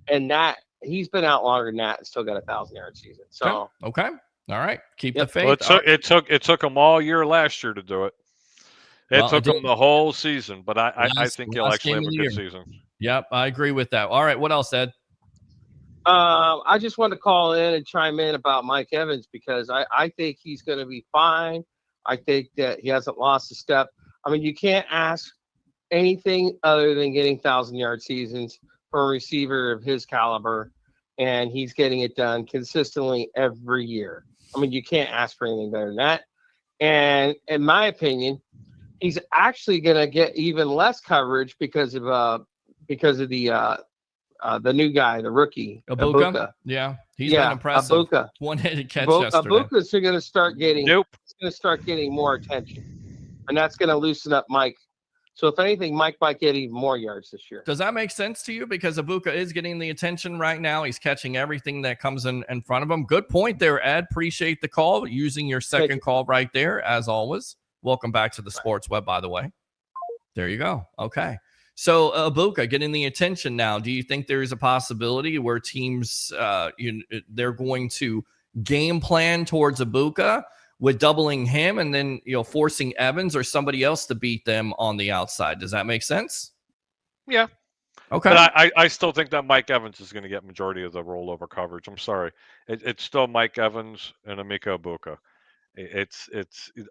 E: and that he's been out longer than that and still got a 1,000-yard season. So
B: okay. All right. Keep the faith.
C: Well, it took him all year last year to do it. It took him the whole season, but I think he'll actually have a good season.
B: Yep, I agree with that. All right, what else, Ed?
E: I just wanted to call in and chime in about Mike Evans because I think he's going to be fine. I think that he hasn't lost a step. I mean, you can't ask anything other than getting 1,000-yard seasons for a receiver of his caliber, and he's getting it done consistently every year. I mean, you can't ask for anything better than that. And in my opinion, he's actually going to get even less coverage because of the new guy, the rookie,
B: Ibuka. Yeah, he's been impressive.
E: Ibuka.
B: One-handed catch yesterday.
E: Ibuka's going to start getting. Nope. It's going to start getting more attention, and that's going to loosen up Mike. So if anything, Mike might get even more yards this year.
B: Does that make sense to you? Because Ibuka is getting the attention right now. He's catching everything that comes in front of him. Good point there, Ed. Appreciate the call. Using your second call right there, as always. Welcome back to the Sports Web, by the way. There you go. Okay. So Ibuka getting the attention now. Do you think there is a possibility where teams, they're going to game plan towards Ibuka with doubling him and then, forcing Evans or somebody else to beat them on the outside? Does that make sense?
C: Yeah.
B: Okay.
C: But I still think that Mike Evans is going to get majority of the rollover coverage. I'm sorry. It's still Mike Evans and Emeka Ibuka. It's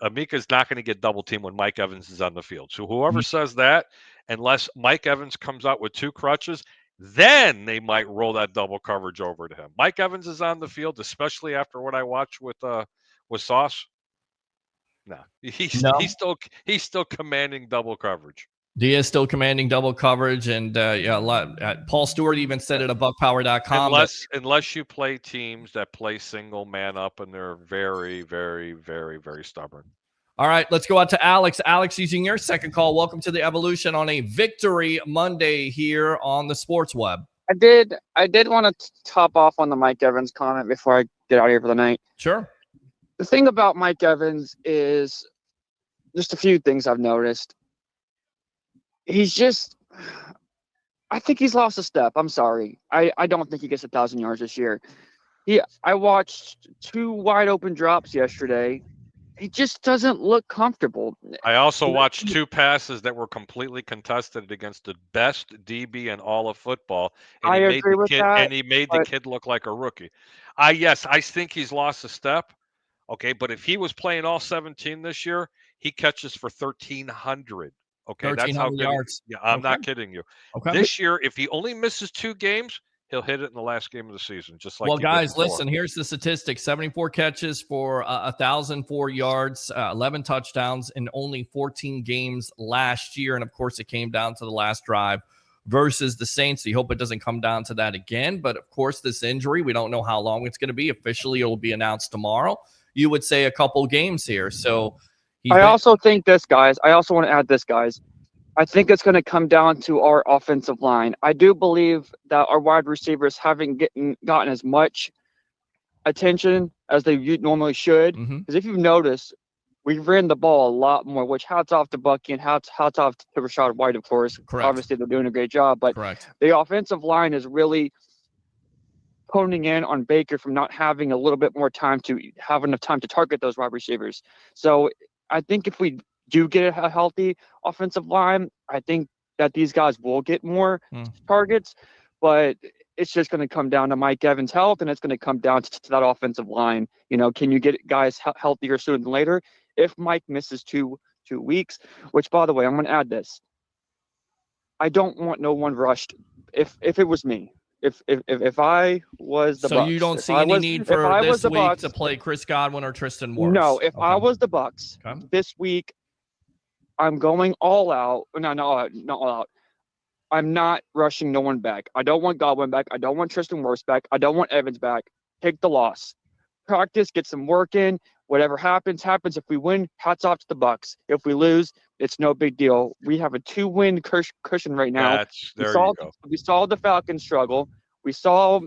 C: Amika's not going to get double teamed when Mike Evans is on the field. So whoever says that, unless Mike Evans comes out with 2 crutches, then they might roll that double coverage over to him. Mike Evans is on the field, especially after what I watched with Sauce. No, he's still commanding double coverage.
B: Diaz still commanding double coverage, and yeah, a lot. Paul Stewart even said it at buckpower.com.
C: Unless you play teams that play single man up, and they're very, very, very, very stubborn.
B: All right, let's go out to Alex. Alex, using your second call. Welcome to the Evolution on a Victory Monday here on the Sports Web.
D: I did want to top off on the Mike Evans comment before I get out of here for the night.
B: Sure.
D: The thing about Mike Evans is just a few things I've noticed. I think he's lost a step. I'm sorry. I don't think he gets 1,000 yards this year. I watched 2 wide open drops yesterday. He just doesn't look comfortable.
C: I also watched 2 passes that were completely contested against the best DB in all of football. And
D: I agree with that.
C: And he made the kid look like a rookie. I think he's lost a step. Okay, but if he was playing all 17 this year, he catches for 1,300. Okay, that's how good.
B: Yards.
C: I'm not kidding you.
B: Okay.
C: This year, if he only misses 2 games, he'll hit it in the last game of the season, just like.
B: Well, guys, listen. Here's the statistics: 74 catches for 1,004 yards, 11 touchdowns in only 14 games last year, and of course, it came down to the last drive versus the Saints. We hope it doesn't come down to that again. But of course, this injury, we don't know how long it's going to be. Officially, it will be announced tomorrow. You would say a couple games here. So
D: I also think this, guys. I also want to add this, guys. I think it's going to come down to our offensive line. I do believe that our wide receivers haven't gotten as much attention as they normally should. Because if you've noticed, we ran the ball a lot more, which hats off to Bucky and hats off to Rashad White, of course.
B: Correct.
D: Obviously, they're doing a great job. But the offensive line is really honing in on Baker from not having a little bit more time to have enough time to target those wide receivers. So I think if we do get a healthy offensive line, I think that these guys will get more targets, but it's just going to come down to Mike Evans' health, and it's going to come down to that offensive line. Can you get guys healthier sooner than later? If Mike misses two weeks, which, by the way, I'm going to add this. I don't want no one rushed. If it was me, if I was the Bucs.
B: So you don't see any need for this week to play Chris Godwin or Tristan Wirfs?
D: No, if I was the Bucs this week, I'm going all out. No, not all out. I'm not rushing no one back. I don't want Godwin back. I don't want Tristan Wirfs back. I don't want Evans back. Take the loss. Practice, get some work in. Whatever happens. If we win, hats off to the Bucs. If we lose, it's no big deal. We have a 2-win cushion right now.
C: You go.
D: We saw the Falcons struggle. We saw,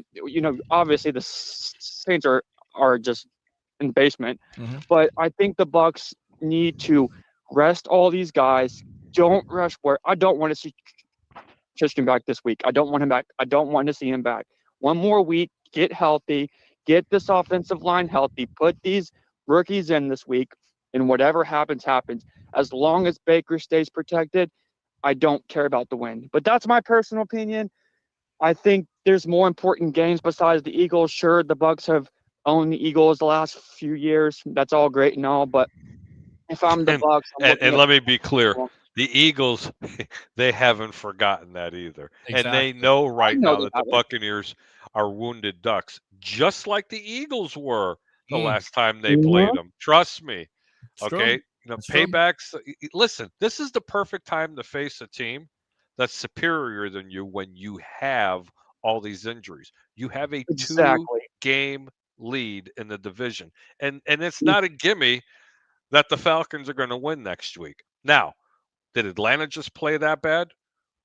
D: obviously the Saints are just in the basement. But I think the Bucs need to rest all these guys. Don't rush where I don't want to see Tristan back this week. I don't want him back. I don't want to see him back. One more week, get healthy, get this offensive line healthy, put these rookies in this week, and whatever happens, happens. As long as Baker stays protected, I don't care about the win. But that's my personal opinion. I think there's more important games besides the Eagles. Sure, the Bucs have owned the Eagles the last few years. That's all great and all, but if I'm the Bucs,
C: and let me be clear, the Eagles, they haven't forgotten that either. Exactly. And they know now that the Buccaneers are wounded ducks, just like the Eagles were the last time they played them. Trust me.
B: It's
C: okay?
B: True.
C: Paybacks. Listen, this is the perfect time to face a team that's superior than you when you have all these injuries. You have a 2-game lead in the division. And it's not a gimme that the Falcons are going to win next week. Now, did Atlanta just play that bad?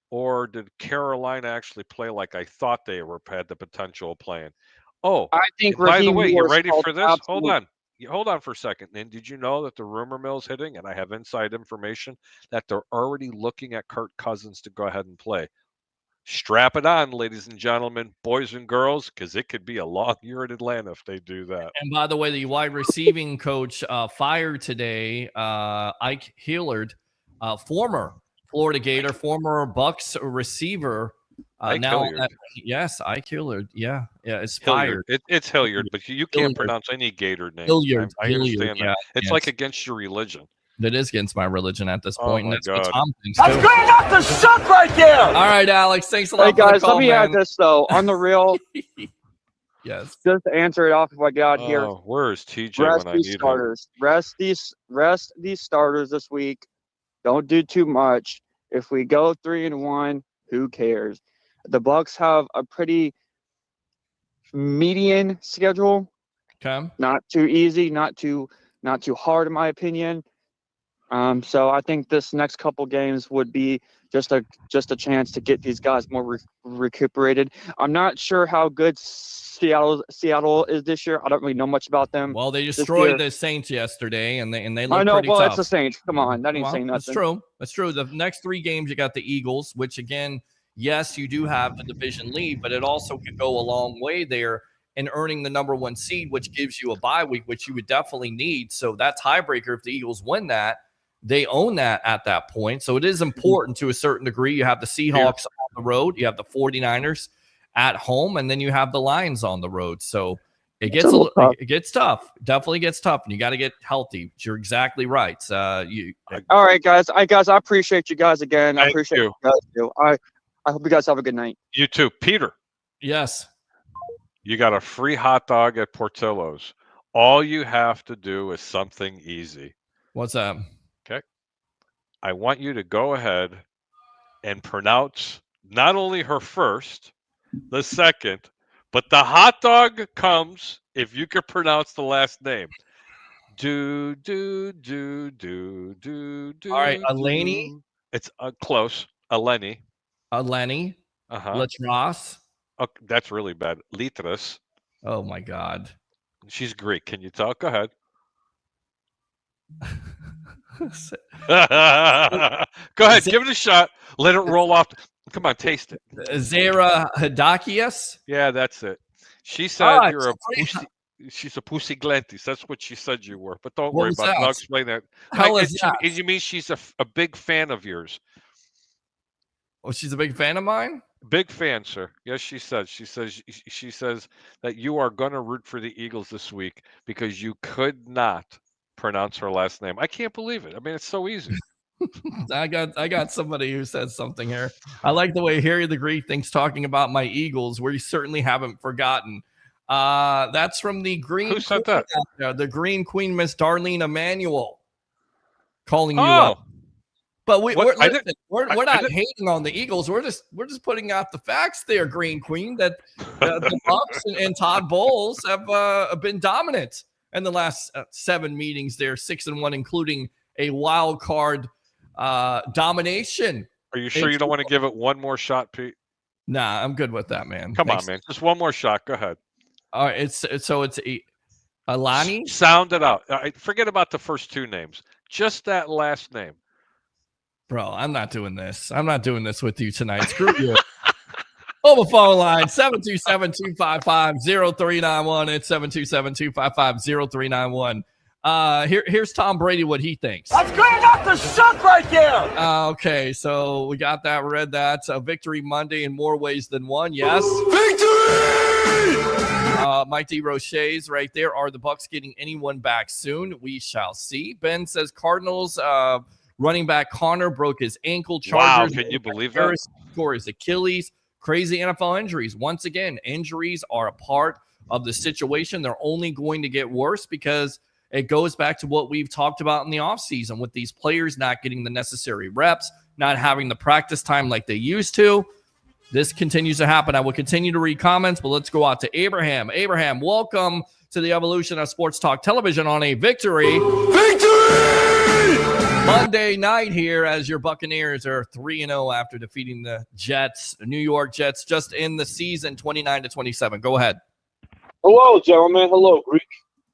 C: Or did Carolina actually play like I thought they had the potential of playing? Oh,
D: I think.
C: By the way, you ready for this? Hold on for a second. And did you know that the rumor mill's hitting? And I have inside information that they're already looking at Kirk Cousins to go ahead and play. Strap it on, ladies and gentlemen, boys and girls, because it could be a long year in Atlanta if they do that.
B: And by the way, the wide receiving coach fired today, Ike Hillard, former Florida Gator, former Bucs receiver. Yes, Ike Hillard. Yeah, it's fired.
C: It's Hilliard, but you can't
B: Hilliard.
C: pronounce any Gator name.
B: Hilliard.
C: I understand that.
B: Yeah,
C: it's like against your religion.
B: That is against my religion at this point, and that's what Tom thinks
A: too. That's good enough to suck right there.
B: All right, Alex. Thanks a lot.
D: Hey guys,
B: for the call,
D: let me add this though. On the real,
B: yes.
D: Just to answer it off if I got here.
C: Where is TJ when I need
D: starters. Him? Rest these starters this week. Don't do too much. If we go 3-1, who cares? The Bucs have a pretty median schedule.
B: Okay.
D: Not too easy, not too hard in my opinion. So I think this next couple games would be just a chance to get these guys more recuperated. I'm not sure how good Seattle is this year. I don't really know much about them.
B: Well, they destroyed the Saints yesterday, and they look
D: I know.
B: pretty
D: Well,
B: tough.
D: it's the Saints. Come on, that ain't saying nothing.
B: That's true. That's true. The next 3 games, you got the Eagles, which again, yes, you do have the division lead, but it also could go a long way there in earning the number 1 seed, which gives you a bye week, which you would definitely need. So that tiebreaker, if the Eagles win that, they own that at that point. So it is important to a certain degree. You have the Seahawks on the road, you have the 49ers at home, and then you have the Lions on the road. So it gets tough. Definitely gets tough, and you got to get healthy. You're exactly right.
D: All right, guys. I appreciate you guys again. I appreciate you guys too. I hope you guys have a good night.
C: You too, Peter.
B: Yes.
C: You got a free hot dog at Portillo's. All you have to do is something easy.
B: What's that?
C: Okay. I want you to go ahead and pronounce not only her first, the second, but the hot dog comes if you can pronounce the last name. Do.
B: All right, Eleni.
C: It's close. Eleni.
B: Uh-huh. Latras.
C: Oh, that's really bad. Litras.
B: Oh my God.
C: She's Greek. Can you tell? Go ahead. Go ahead. Give it a shot. Let it roll off. Come on, taste it.
B: Zara Hadakias.
C: Yeah, that's it. She said you're a pussy. She's a pussy glantis. That's what she said you were. But don't worry about it. I'll explain that. You mean she's a big fan of yours?
B: Oh, she's a big fan of mine?
C: Big fan, sir. Yes, she says. She says that you are going to root for the Eagles this week because you could not pronounce her last name. I can't believe it. I mean, it's so easy.
B: I got somebody who says something here. I like the way Harry the Greek thinks talking about my Eagles. We certainly haven't forgotten. That's from the Green.
C: Who said that?
B: The Green Queen, Miss Darlene Emanuel, calling you up. But we're not hating on the Eagles. We're just putting out the facts there, Green Queen, that the Bucs and Todd Bowles have been dominant in the last 7 meetings. They're 6-1, including a wild card domination.
C: Are you sure you don't want to give it one more shot, Pete?
B: Nah, I'm good with that, man.
C: Come on, man. Just one more shot. Go ahead.
B: All right, it's Alani.
C: Sound it out. Forget about the first 2 names. Just that last name.
B: Bro, I'm not doing this. I'm not doing this with you tonight. Screw you. Over phone line, 727-255-0391. It's 727-255-0391. Here's Tom Brady, what he thinks.
A: That's cleaning up the shut right there.
B: Okay, so we got that, read that. Victory Monday in more ways than one. Yes.
A: Victory!
B: Mike D. Roche's right there. Are the Bucs getting anyone back soon? We shall see. Ben says Cardinals running back Connor broke his ankle. Chargers.
C: Wow, can you believe that?
B: Tore his Achilles. Crazy NFL injuries. Once again, injuries are a part of the situation. They're only going to get worse because it goes back to what we've talked about in the offseason with these players not getting the necessary reps, not having the practice time like they used to. This continues to happen. I will continue to read comments, but let's go out to Abraham. Abraham, welcome to the evolution of sports talk television on a victory Monday night here as your Buccaneers are 3-0 after defeating the Jets, the New York Jets, just in the season 29-27. Go ahead.
H: Hello, gentlemen. Hello, Greek.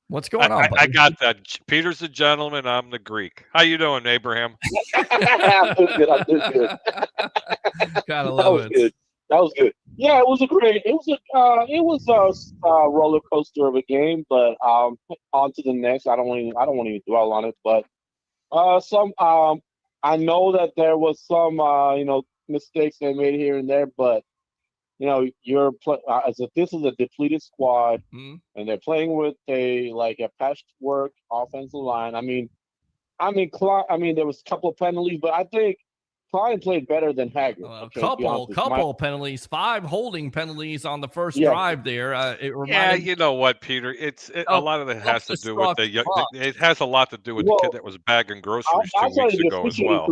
B: What's going on, buddy?
C: I got that. Peter's the gentleman. I'm the Greek. How you doing, Abraham?
H: I'm doing good.
B: Gotta love it.
H: That was good. Yeah, it was a roller coaster of a game, but on to the next. I don't want to even dwell on it, but I know that there was some mistakes they made here and there, but as if this is a depleted squad, and they're playing with a patchwork offensive line. I mean, there was a couple of penalties, but I think Klein played better than Haggard.
B: Couple penalties, 5 holding penalties on the first drive there.
C: You know what, Peter? A lot of it has to do with it has a lot to do with the kid that was bagging groceries 2 weeks ago as well.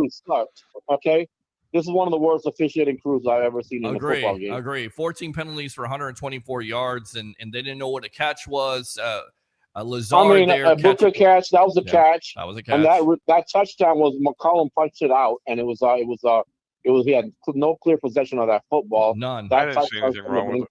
H: Okay, this is one of the worst officiating crews I've ever seen in a football game.
B: Agree. 14 penalties for 124 yards, and they didn't know what a catch was. Lazard there.
H: A Booker catch. That was a catch.
B: That was a catch.
H: And that touchdown was McCollum punched it out, and it was he had no clear possession of that football.
B: None.
C: I didn't see anything wrong with it.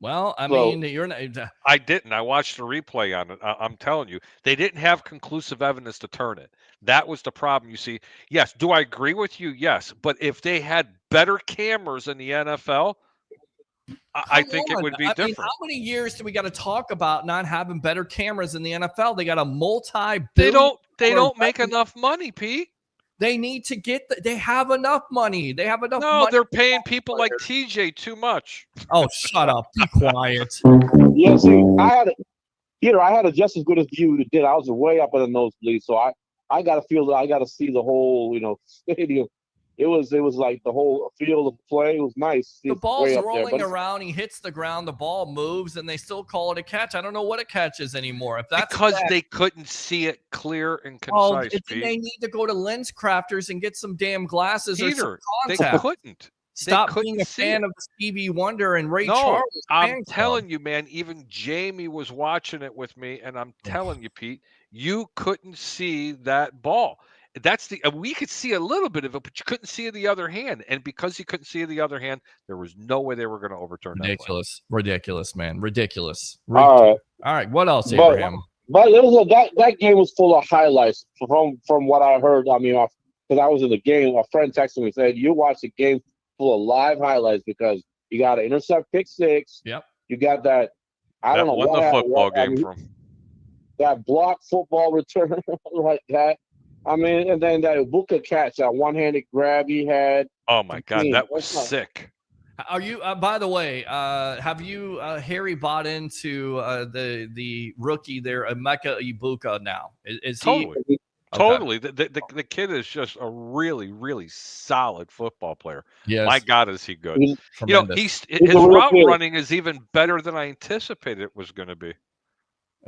B: Well, I mean, you're not.
C: I didn't. I watched the replay on it. I'm telling you, they didn't have conclusive evidence to turn it. That was the problem. You see, yes. Do I agree with you? Yes. But if they had better cameras in the NFL, I think it would be different.
B: Mean, how many years do we got to talk about not having better cameras in the NFL? They got a
C: They don't make enough money, Pete.
B: They need to get. They have enough money. They have enough.
C: No,
B: money.
C: They're paying people like TJ too much.
B: Oh, shut up! Be quiet.
H: Yeah, see, I had a just as good as you did. I was way up in the nosebleed, so I got to feel that I got to see the whole stadium. It was like the whole field of play. It was nice.
B: The ball's rolling around. He hits the ground. The ball moves, and they still call it a catch. I don't know what a catch is anymore. If that's
C: because they couldn't see it clear and concise.
B: They need to go to lens crafters and get some damn glasses or some
C: contact. They couldn't.
B: Stop being a fan of Stevie Wonder and Ray Charles.
C: I'm telling you, man. Even Jamie was watching it with me, and I'm telling you, Pete, you couldn't see that ball. We could see a little bit of it, but you couldn't see the other hand. And because you couldn't see the other hand, there was no way they were going to overturn that.
B: Ridiculous, man. Ridiculous.
H: All
B: right. What else, Abraham?
H: But that game was full of highlights from what I heard. I mean, because I was in the game, a friend texted me and said, "You watch the game full of live highlights because you got to intercept pick six.
B: Yep.
H: You got that. I don't know
C: what the football game from
H: that block football return like that." I mean, and then that Booker catch, that one-handed grab he had.
C: Oh my God, that was sick.
B: Are you? By the way, have you, Harry, bought into the rookie there, Emeka Egbuka now? Is
C: totally.
B: He?
C: Totally. The kid is just a really, really solid football player.
B: Yes.
C: My God, is he good?
B: His
C: route running is even better than I anticipated it was going to be.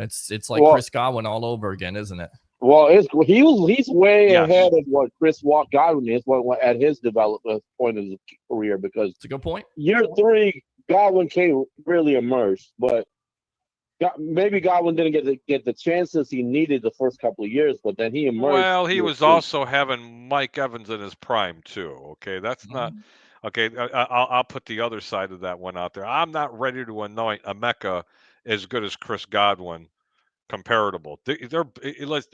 B: It's like Chris Godwin all over again, isn't it?
H: Well, he's way ahead of what Chris Godwin is at his development point in his career, because
B: it's a good point.
H: Year 3, Godwin came really emerged, but maybe Godwin didn't get the chances he needed the first couple of years, but then he emerged.
C: Well, he was also having Mike Evans in his prime too. Okay, that's not okay. I'll put the other side of that one out there. I'm not ready to anoint Emeka as good as Chris Godwin. Comparable. Let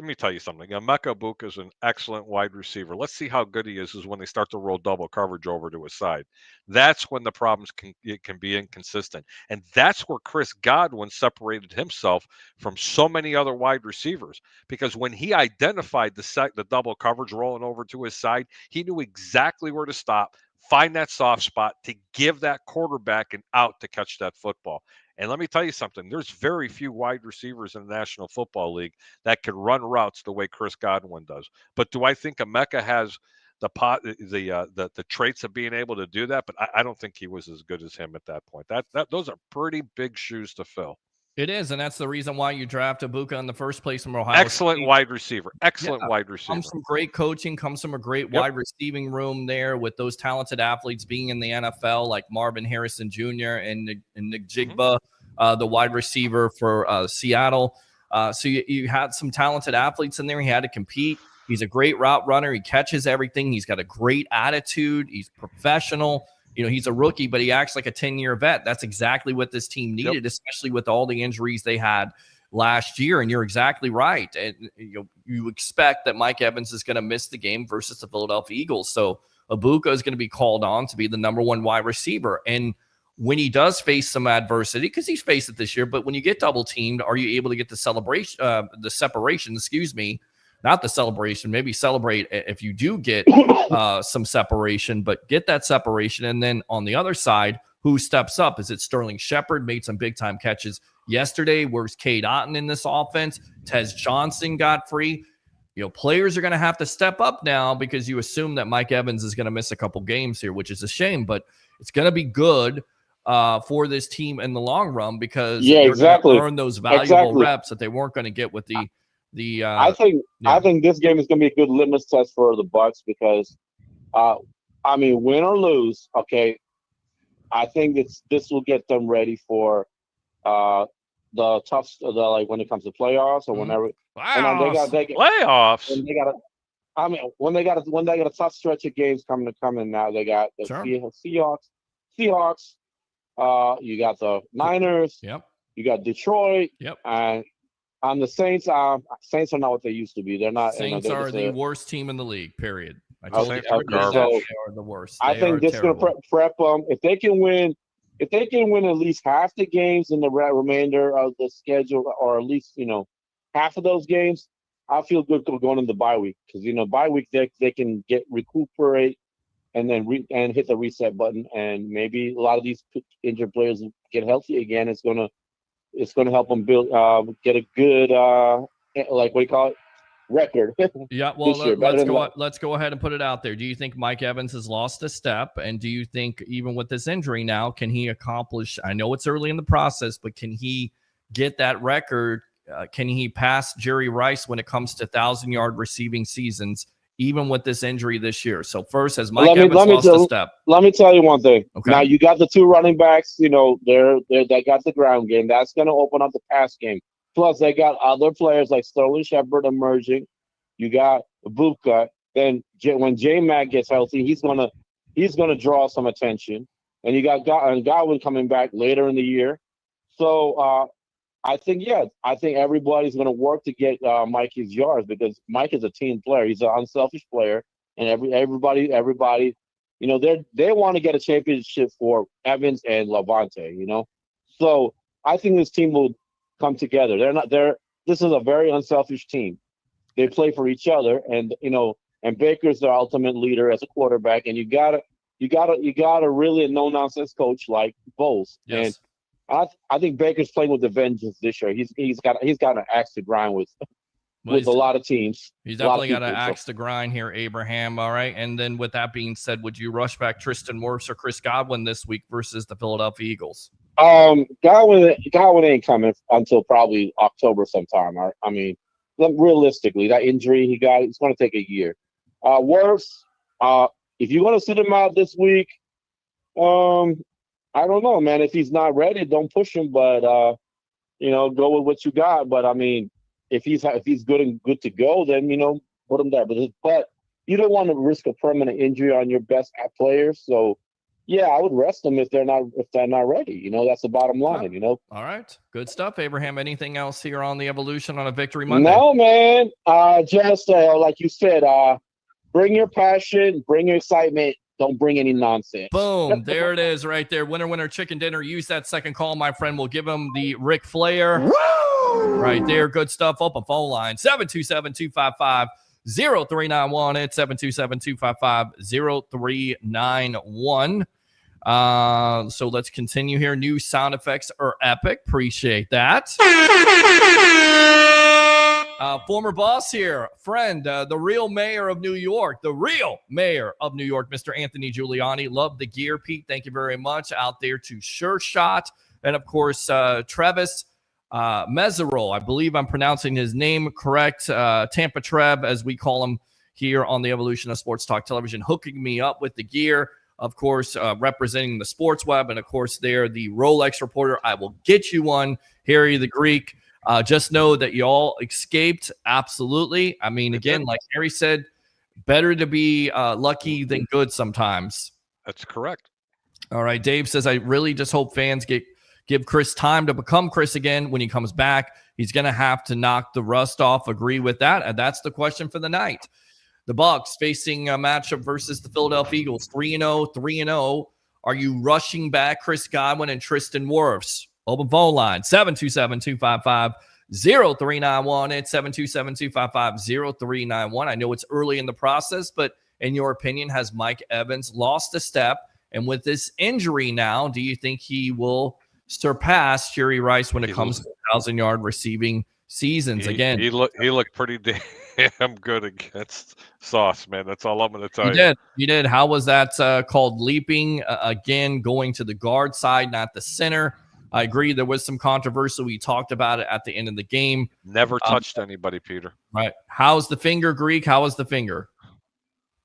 C: me tell you something. Emeka Egbuka is an excellent wide receiver. Let's see how good he is when they start to roll double coverage over to his side. That's when the problems can be inconsistent. And that's where Chris Godwin separated himself from so many other wide receivers, because when he identified the double coverage rolling over to his side, he knew exactly where to stop, find that soft spot to give that quarterback an out to catch that football. And let me tell you something, there's very few wide receivers in the National Football League that can run routes the way Chris Godwin does. But do I think Emeka has the traits of being able to do that? But I don't think he was as good as him at that point. Those are pretty big shoes to fill.
B: It is, and that's the reason why you draft Egbuka in the first place from Ohio
C: Excellent
B: State.
C: wide receiver. Excellent wide receiver.
B: Comes from great coaching, comes from a great wide receiving room there with those talented athletes being in the NFL, like Marvin Harrison Jr. and Nick Jigba, the wide receiver for Seattle. So you had some talented athletes in there. He had to compete. He's a great route runner. He catches everything. He's got a great attitude. He's professional. He's a rookie, but he acts like a 10-year vet. That's exactly what this team needed, especially with all the injuries they had last year. And you're exactly right. And you expect that Mike Evans is going to miss the game versus the Philadelphia Eagles. So Egbuka is going to be called on to be the number one wide receiver. And when he does face some adversity, because he's faced it this year, but when you get double teamed, are you able to get the separation, not the celebration, maybe celebrate if you do get some separation, but get that separation. And then on the other side, who steps up? Is it Sterling Shepard? Made some big time catches yesterday. Where's Cade Otton in this offense? Tez Johnson got free. Players are going to have to step up now, because you assume that Mike Evans is going to miss a couple games here, which is a shame, but it's going to be good for this team in the long run, because they're going to earn those valuable reps that they weren't going to get with I
H: think this game is going to be a good litmus test for the Bucs, because I mean, win or lose, okay. I think this will get them ready for uh like when it comes to playoffs or whenever. And they got
C: Playoffs.
H: and they got a, I mean, when they got a tough stretch of games coming now, they got the
B: Sure.
H: Seahawks. You got the Niners.
B: Yep.
H: You got Detroit.
B: Yep.
H: And on the Saints, Saints are not what they used to be. They're not.
B: Saints
H: they're
B: are
H: just
B: the worst team in the league. Period. I
H: Okay,
B: told you
C: Saints are
B: every day that
C: garbage.
B: they are the worst.
H: I
B: They
H: think
B: are
H: this is going to
B: terrible.
H: prep them. If they can win at least half the games in the remainder of the schedule, or at least half of those games, I feel good going into the bye week because bye week they can recuperate and then hit the reset button, and maybe a lot of these injured players get healthy again. It's gonna help them build get a good like what do you call it, record.
B: Yeah, well,
H: this year,
B: let's go ahead and put it out there. Do you think Mike Evans has lost a step? And do you think even with this injury now, can he accomplish? I know it's early in the process, but can he get that record? Can he pass Jerry Rice when it comes to 1,000-yard receiving seasons, even with this injury this year? So first, has Mike Evans lost a step?
H: Let me tell you one thing.
B: Okay.
H: Now you got the two running backs. They got the ground game. That's going to open up the pass game. Plus, they got other players like Sterling Shepard emerging. You got Bucs. Then when J-Mac gets healthy, he's gonna draw some attention. And you got Godwin coming back later in the year. So I think everybody's gonna work to get Mike his yards because Mike is a team player. He's an unselfish player, and everybody, they want to get a championship for Evans and Levante. So I think this team will come together. This is a very unselfish team. They play for each other, and Baker's their ultimate leader as a quarterback. And you gotta really a no nonsense coach like Bowles.
B: Yes.
H: And I think Baker's playing with the vengeance this year. He's got an axe to grind with a lot of teams.
B: He's definitely got an axe to grind here, Abraham. All right. And then with that being said, would you rush back Tristan Wirfs or Chris Godwin this week versus the Philadelphia Eagles?
H: Godwin ain't coming until probably October sometime. I mean, realistically, that injury he got, it's going to take a year. Wirfs, if you're going to sit him out this week, I don't know, man. If he's not ready, don't push him. But go with what you got. But I mean, if he's good to go, then put him there. But you don't want to risk a permanent injury on your best players. So yeah, I would rest them if they're not ready. That's the bottom line.
B: All right, good stuff, Abraham. Anything else here on the Evolution on a Victory Monday?
H: No, man. Just like you said, bring your passion, bring your excitement. Don't bring any nonsense.
B: Boom. There it is right there. Winner, winner, chicken dinner. Use that second call, my friend. We'll give him the Ric Flair. Woo! Right there. Good stuff. Open phone line. 727-255-0391. It's 727-255-0391. So let's continue here. New sound effects are epic. Appreciate that. Former boss here, friend, the real mayor of New York, Mr. Anthony Giuliani. Love the gear, Pete. Thank you very much. Out there to Sure Shot. And, of course, Travis Meserol. I believe I'm pronouncing his name correct. Tampa Trev, as we call him here on the Evolution of Sports Talk Television, hooking me up with the gear. Of course, representing the Sports Web. And, of course, they're the Rolex reporter. I will get you one, Harry the Greek. Just know that you all escaped. Absolutely. I mean, again, like Harry said, better to be lucky than good sometimes.
C: That's correct.
B: All right. Dave says, I really just hope fans give Chris time to become Chris again when he comes back. He's going to have to knock the rust off. Agree with that. And that's the question for the night. The Bucs facing a matchup versus the Philadelphia Eagles, 3-0. Are you rushing back Chris Godwin and Tristan Wirfs? Open phone line, 727-255-0391. It's 727-255-0391. I know it's early in the process, but in your opinion, has Mike Evans lost a step? And with this injury now, do you think he will surpass Jerry Rice when it comes to 1,000-yard receiving seasons? Again,
C: he looked pretty damn good against Sauce, man. That's all I'm going to tell you.
B: He did. How was that called? Leaping again, going to the guard side, not the center. I agree. There was some controversy. We talked about it at the end of the game.
C: Never touched anybody, Peter.
B: Right. How's the finger, Greek? How is the finger?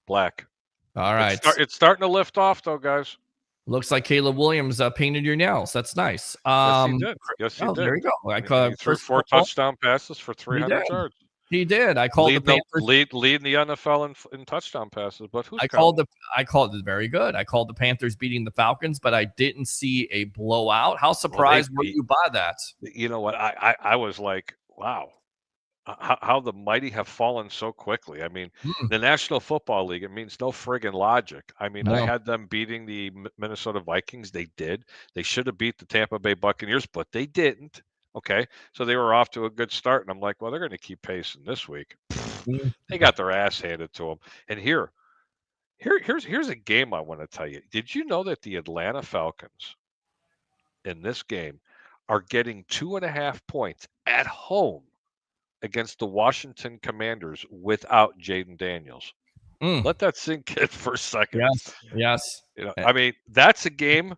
C: Black.
B: All right.
C: It's starting to lift off, though, guys.
B: Looks like Caleb Williams painted your nails. That's nice.
C: Yes, he did. Yes, he
B: oh,
C: did.
B: there you go.
C: He threw 4 touchdown passes for 300 yards.
B: He did. I called the Panthers
C: leading the NFL in touchdown passes. But who's
B: I called it very good. I called the Panthers beating the Falcons, but I didn't see a blowout. How surprised were you by that?
C: You know what? I was like, wow. How the mighty have fallen so quickly. I mean, the National Football League, it means no friggin' logic. I mean, I had them beating the Minnesota Vikings. They did. They should have beat the Tampa Bay Buccaneers, but they didn't. Okay. So they were off to a good start. And I'm like, well, they're going to keep pacing this week. They got their ass handed to them. And here's a game I want to tell you. Did you know that the Atlanta Falcons in this game are getting 2.5 points at home against the Washington Commanders without Jaden Daniels? Let that sink in for a second.
B: Yes.
C: You know, I mean, that's a game.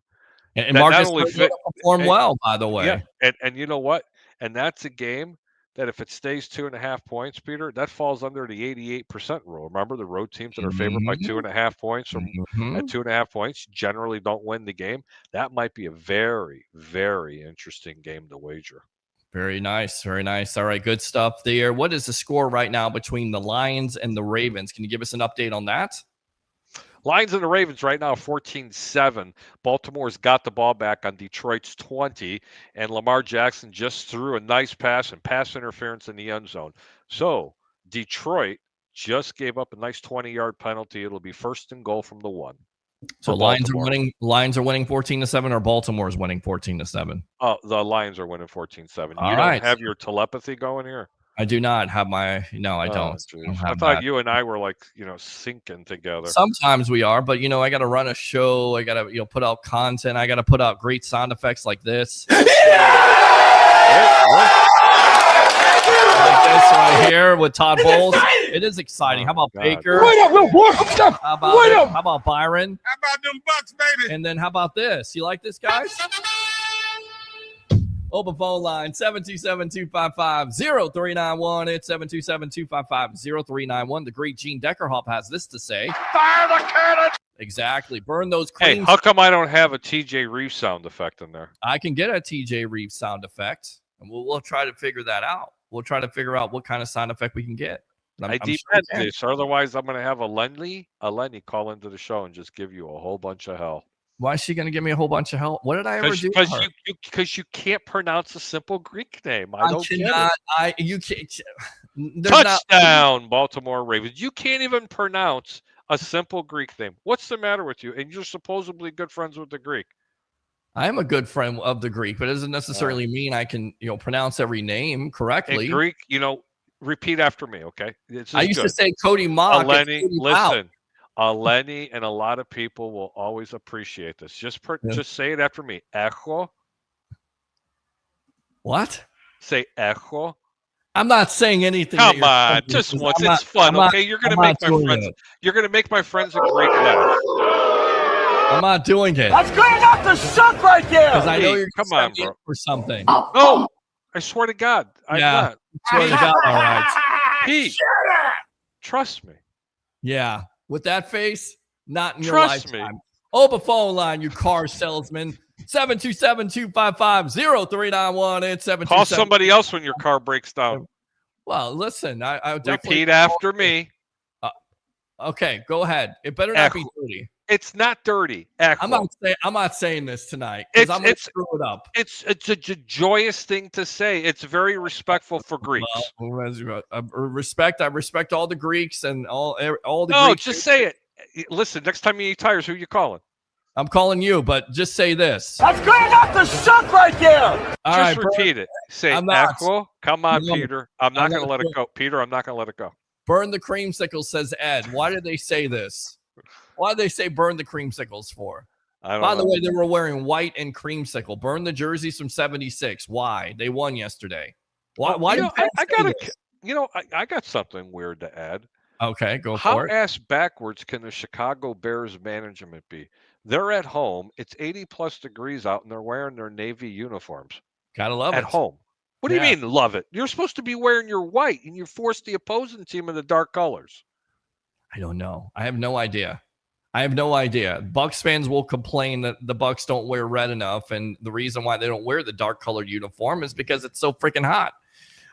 B: And Marcus performed well, by the way.
C: Yeah, and you know what? And that's a game that if it stays 2.5 points, Peter, that falls under the 88% rule. Remember, the road teams that are favored by 2.5 points or at 2.5 points generally don't win the game. That might be a very, very interesting game to wager.
B: Very nice. Very nice. All right. Good stuff there. What is the score right now between the Lions and the Ravens? Can you give us an update on that?
C: Lions and the Ravens right now 14-7. Baltimore's got the ball back on Detroit's 20, and Lamar Jackson just threw a nice pass and pass interference in the end zone. So Detroit just gave up a nice 20-yard penalty. It'll be 1st and goal from the 1.
B: So Lions are winning 14-7, or Baltimore's winning 14-7?
C: Oh, the Lions are winning 14-7.
B: All
C: you
B: right.
C: don't have your telepathy going here?
B: I do not have my I don't.
C: I thought you and I were like, syncing together.
B: Sometimes we are, but I got to run a show. I got to put out content. I got to put out great sound effects like this. Like this right here with Todd Bowles. It is exciting. How about Baker?
A: Wait up, little boy. Stop.
B: How about Byron?
A: How about them Bucs, baby?
B: And then how about this? You like this, guys? Open phone line 727-255-0391. It's 727-255-0391. The great Gene Deckerhoff has this to say.
A: Fire the cannon!
B: Exactly. Burn those creams.
C: Hey, how come I don't have a TJ Reeves sound effect in there?
B: I can get a TJ Reeves sound effect, and we'll try to figure that out. We'll try to figure out what kind of sound effect we can get.
C: I demand this. Otherwise, I'm going to have a Lenny call into the show and just give you a whole bunch of hell.
B: Why is she going to give me a whole bunch of hell? What did I ever do?
C: Because you can't pronounce a simple Greek name.
B: You can't.
C: Touchdown, Baltimore Ravens. You can't even pronounce a simple Greek name. What's the matter with you? And you're supposedly good friends with the Greek.
B: I am a good friend of the Greek, but it doesn't necessarily mean I can, pronounce every name correctly.
C: In Greek, repeat after me, okay?
B: I used to say Cody Mock.
C: Listen. Lenny and a lot of people will always appreciate this. Just say it after me. Echo.
B: What?
C: Say echo.
B: I'm not saying anything.
C: Come on, just once. It's fun, okay? You're gonna make my friends. You're gonna make my friends a great laugh.
B: I'm not doing it.
A: That's good enough to suck right there.
B: Because I know you're
C: come on, bro,
B: for something.
C: No, I swear to God, I'm not.
B: Swear to God, all right.
C: Pete, trust me.
B: Yeah. With that face, not in your
C: Trust
B: lifetime.
C: me.
B: Open phone line, you car salesman. 727-255-0391. It's 727.
C: Call somebody else when your car breaks down.
B: Well, listen, I definitely
C: repeat after me.
B: Okay, go ahead. It better not be dirty.
C: It's not dirty.
B: I'm not saying this tonight because I'm going to screw it up.
C: It's a joyous thing to say. It's very respectful for Greeks.
B: I respect all the Greeks and all the
C: No,
B: Greeks.
C: just say it. Listen, next time you eat tires, who you calling?
B: I'm calling you, but just say this.
A: That's good enough to suck right there.
C: Just repeat it. Say echo. Come on, Peter. I'm not going to let it go. Peter, I'm not going to let it go.
B: Burn the creamsicle, says Ed. Why did they say this? Why did they say burn the creamsicles for? By the way, they were wearing white and creamsicle. Burn the jerseys from 76. Why? They won yesterday. Why?
C: I got something weird to add.
B: Okay, go
C: How
B: for it.
C: ass backwards can the Chicago Bears management be? They're at home. It's 80+ degrees out, and they're wearing their Navy uniforms.
B: Gotta love it.
C: At home. What do you mean, love it? You're supposed to be wearing your white, and you force the opposing team in the dark colors.
B: I don't know. I have no idea. I have no idea. Bucs fans will complain that the Bucs don't wear red enough, and the reason why they don't wear the dark colored uniform is because it's so freaking hot.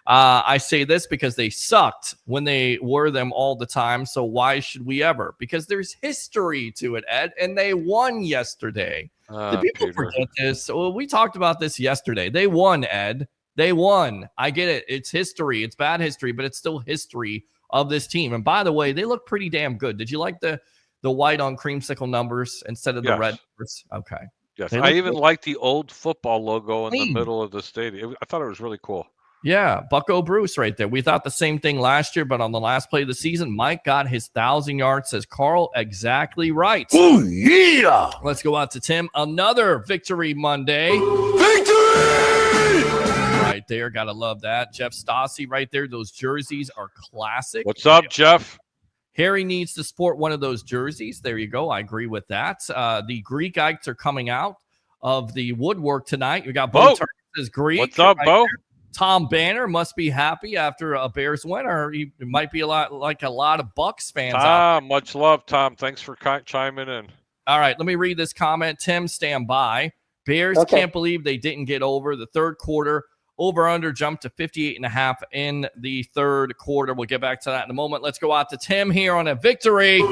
B: I say this because they sucked when they wore them all the time. So why should we ever? Because there's history to it, Ed, and they won yesterday. Did people forget this? Well, we talked about this yesterday. They won, Ed. They won. I get it. It's history. It's bad history, but it's still history of this team. And by the way, they look pretty damn good. Did you like the white on creamsicle numbers instead of the red numbers? Okay.
C: Yes. I even like the old football logo in the middle of the stadium. I thought it was really cool.
B: Yeah, Bucko Bruce right there. We thought the same thing last year, but on the last play of the season, Mike got his 1,000 yards. Says Carl, exactly right.
A: Oh, yeah.
B: Let's go out to Tim. Another Victory Monday.
A: Victory!
B: Right there. Got to love that. Jeff Stassi right there. Those jerseys are classic.
C: What's up, Jeff?
B: Harry needs to sport one of those jerseys. There you go. I agree with that. The Greek Ikes are coming out of the woodwork tonight. We got Bo Turner as Greek.
C: What's up,
B: right
C: Bo?
B: there. Tom Banner must be happy after a Bears win, or he might be a lot of Bucs fans.
C: Tom, much love, Tom. Thanks for chiming in.
B: All right, let me read this comment. Tim, stand by. Bears can't believe they didn't get over the third quarter. Over-under jumped to 58.5 in the third quarter. We'll get back to that in a moment. Let's go out to Tim here on a Victory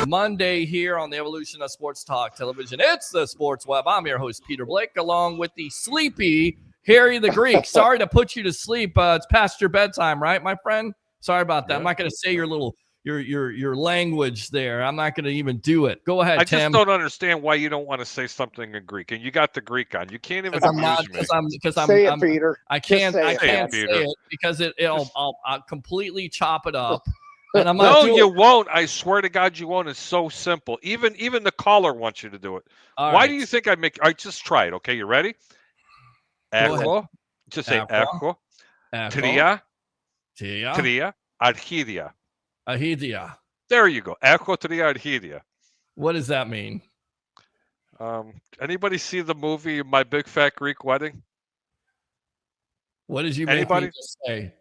B: Monday here on the Evolution of Sports Talk Television. It's the Sports Web. I'm your host, Peter Blake, along with the sleepy Harry the Greek. Sorry to put you to sleep. It's past your bedtime, right, my friend? Sorry about that. I'm not going to say your little your language there. I'm not going to even do it. Go ahead, Tim.
C: I just don't understand why you don't want to say something in Greek, and you got the Greek on. You can't even abuse me.
I: Say it, Peter.
B: I can't say
C: Peter.
B: it because I'll completely chop it up. And I'm
C: no, you won't. I swear to God, you won't. It's so simple. Even the caller wants you to do it. Why do you think I make? I just try it. Okay, you ready? Echo. Just say echo. Tria. Archidia.
B: Ahidia.
C: There you go. Echo tria archidia.
B: What does that mean?
C: Anybody see the movie My Big Fat Greek Wedding?
B: What did you make me just say?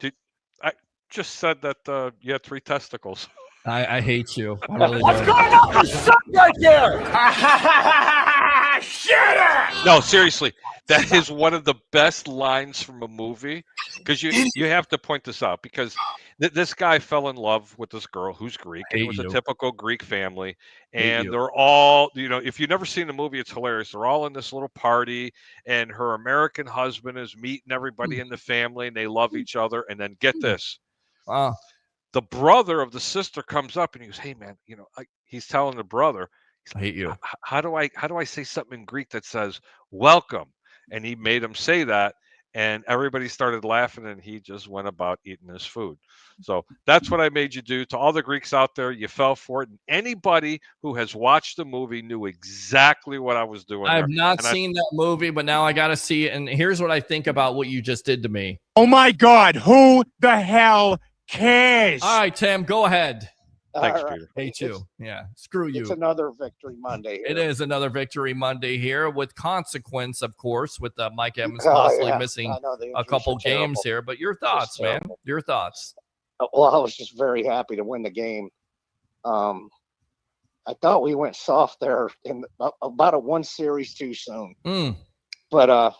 C: I just said that you had 3 testicles.
B: I hate you. I really
A: What's
B: do.
A: going on? The shot right there. Shit it!
C: No, seriously. That is one of the best lines from a movie, because you have to point this out, because this guy fell in love with this girl who's Greek, and it was a typical Greek family, and they're all, if you've never seen the movie, it's hilarious. They're all in this little party, and her American husband is meeting everybody in the family, and they love each other, and then get this. The brother of the sister comes up, and he goes, "Hey, man, he's telling the brother,
B: I hate you.
C: How do I say something in Greek that says welcome?" And he made him say that, and everybody started laughing, and he just went about eating his food. So that's what I made you do. To all the Greeks out there, you fell for it. And anybody who has watched the movie knew exactly what I was doing.
B: I have not seen that movie, but now I got to see it. And here's what I think about what you just did to me.
A: Oh, my God. Who the hell cares?
B: All right, Tim, go ahead.
C: Thanks, Peter.
B: Hate you. Yeah, screw you.
I: It's another Victory Monday here.
B: It is another Victory Monday here with consequence, of course, with Mike Evans possibly missing a couple games here. But your thoughts, man? Your thoughts?
I: Well, I was just very happy to win the game. I thought we went soft there in about a 1 series too soon. But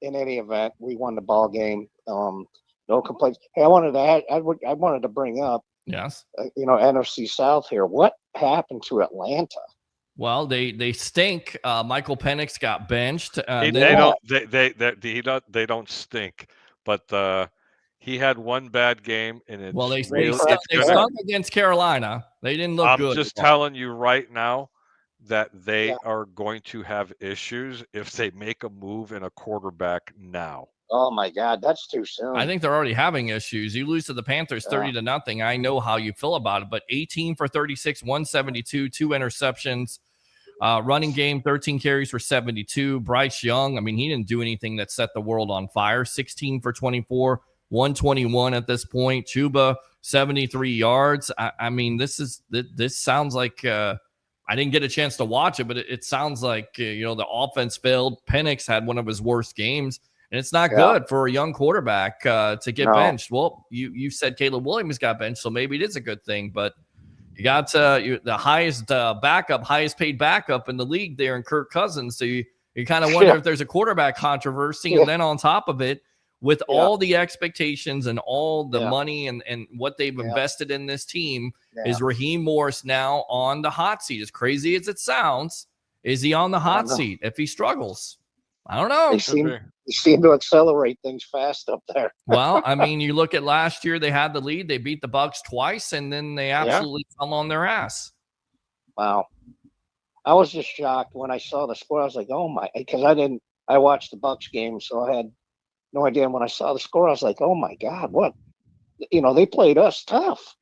I: in any event, we won the ball game. No complaints. Hey, I wanted to bring up.
B: Yes.
I: NFC South here. What happened to Atlanta?
B: Well, they stink. Michael Penix got benched.
C: They don't stink, but he had one bad game, and
B: they stunk against Carolina. They didn't look good.
C: I'm just telling you right now that they are going to have issues if they make a move in a quarterback now.
I: Oh my God, that's too soon.
B: I think they're already having issues. You lose to the Panthers 30-0. I know how you feel about it, but 18 for 36, 172, 2 interceptions. Running game, 13 carries for 72. Bryce Young, I mean, he didn't do anything that set the world on fire. 16 for 24, 121 at this point. Chuba, 73 yards. I mean, this sounds like I didn't get a chance to watch it, but it sounds like the offense failed. Penix had one of his worst games. And it's not good for a young quarterback to get benched. Well, you said Caleb Williams got benched, so maybe it is a good thing. But You got the highest highest paid backup in the league there in Kirk Cousins. So you kind of wonder if there's a quarterback controversy. And then on top of it, with all the expectations and all the money and what they've invested in this team, is Raheem Morris now on the hot seat? As crazy as it sounds, is he on the hot seat if he struggles? I don't know.
I: They seem to accelerate things fast up there.
B: Well, I mean, you look at last year, they had the lead. They beat the Bucs twice, and then they absolutely fell on their ass.
I: Wow. I was just shocked when I saw the score. I was like, oh my, because I watched the Bucs game, so I had no idea. And when I saw the score, I was like, oh my God, what? They played us tough.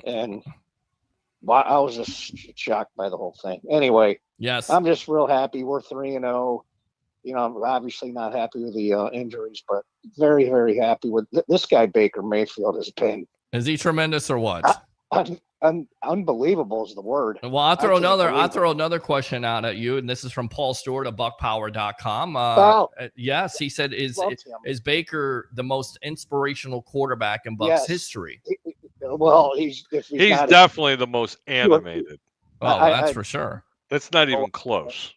I: And I was just shocked by the whole thing. Anyway,
B: yes,
I: I'm just real happy. We're 3-0. I'm obviously not happy with the injuries, but very, very happy with this guy. Baker Mayfield has been.
B: Is he tremendous or what?
I: Unbelievable is the word.
B: Well, I'll throw another question out at you, and this is from Paul Stewart of BuckPower.com. Yes, he said, is Baker the most inspirational quarterback in Bucs history?
I: Well, he's
C: definitely the most animated.
B: Oh, that's for sure.
C: That's not even close.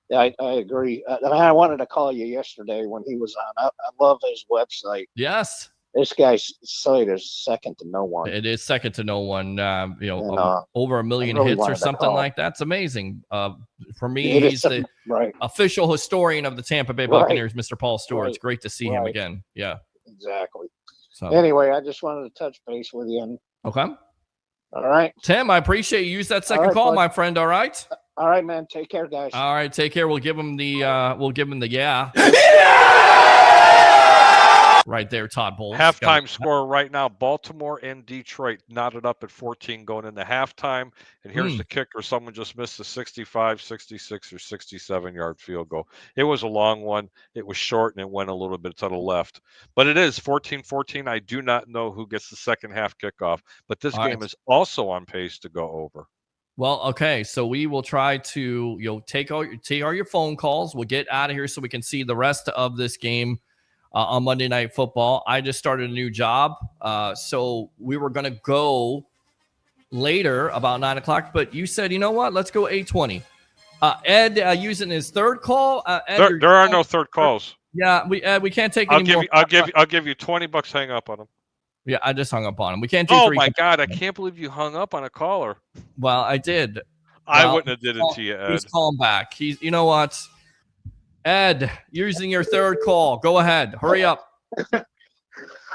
I: Yeah, I agree. I wanted to call you yesterday when he was on. I love his website.
B: Yes.
I: This guy's site is second to no one.
B: It is second to no one. Over 1 million hits or something like that. That's amazing. For me, he's the official historian of the Tampa Bay Buccaneers, Mr. Paul Stewart. It's great to see him again. Yeah,
I: exactly.
B: So
I: anyway, I just wanted to touch base with you.
B: Okay.
I: All right,
B: Tim, I appreciate you. Use that second call, my friend. All right.
I: All right, man. Take care, guys.
B: All right, take care. We'll give him the right there, Todd Bowles.
C: Halftime score right now, Baltimore and Detroit knotted up at 14 going into halftime. And here's the kicker. Someone just missed a 65, 66, or 67-yard field goal. It was a long one. It was short, and it went a little bit to the left. But it is 14-14. I do not know who gets the second half kickoff. But this game is also on pace to go over.
B: Well, okay, so we will try to take all your phone calls. We'll get out of here so we can see the rest of this game on Monday Night Football. I just started a new job, so we were going to go later, about 9 o'clock. But you said, you know what? Let's go 8:20. Ed, using his third call. Ed,
C: there are no third calls.
B: Yeah, we can't take any more.
C: I'll give you $20. Hang up on him.
B: Yeah, I just hung up on him. We can't do
C: Oh my God, I can't believe you hung up on a caller.
B: Well, I did.
C: I wouldn't have did it to you, Ed.
B: He's calling back. You know what? Ed, using your third call. Go ahead. Hurry up.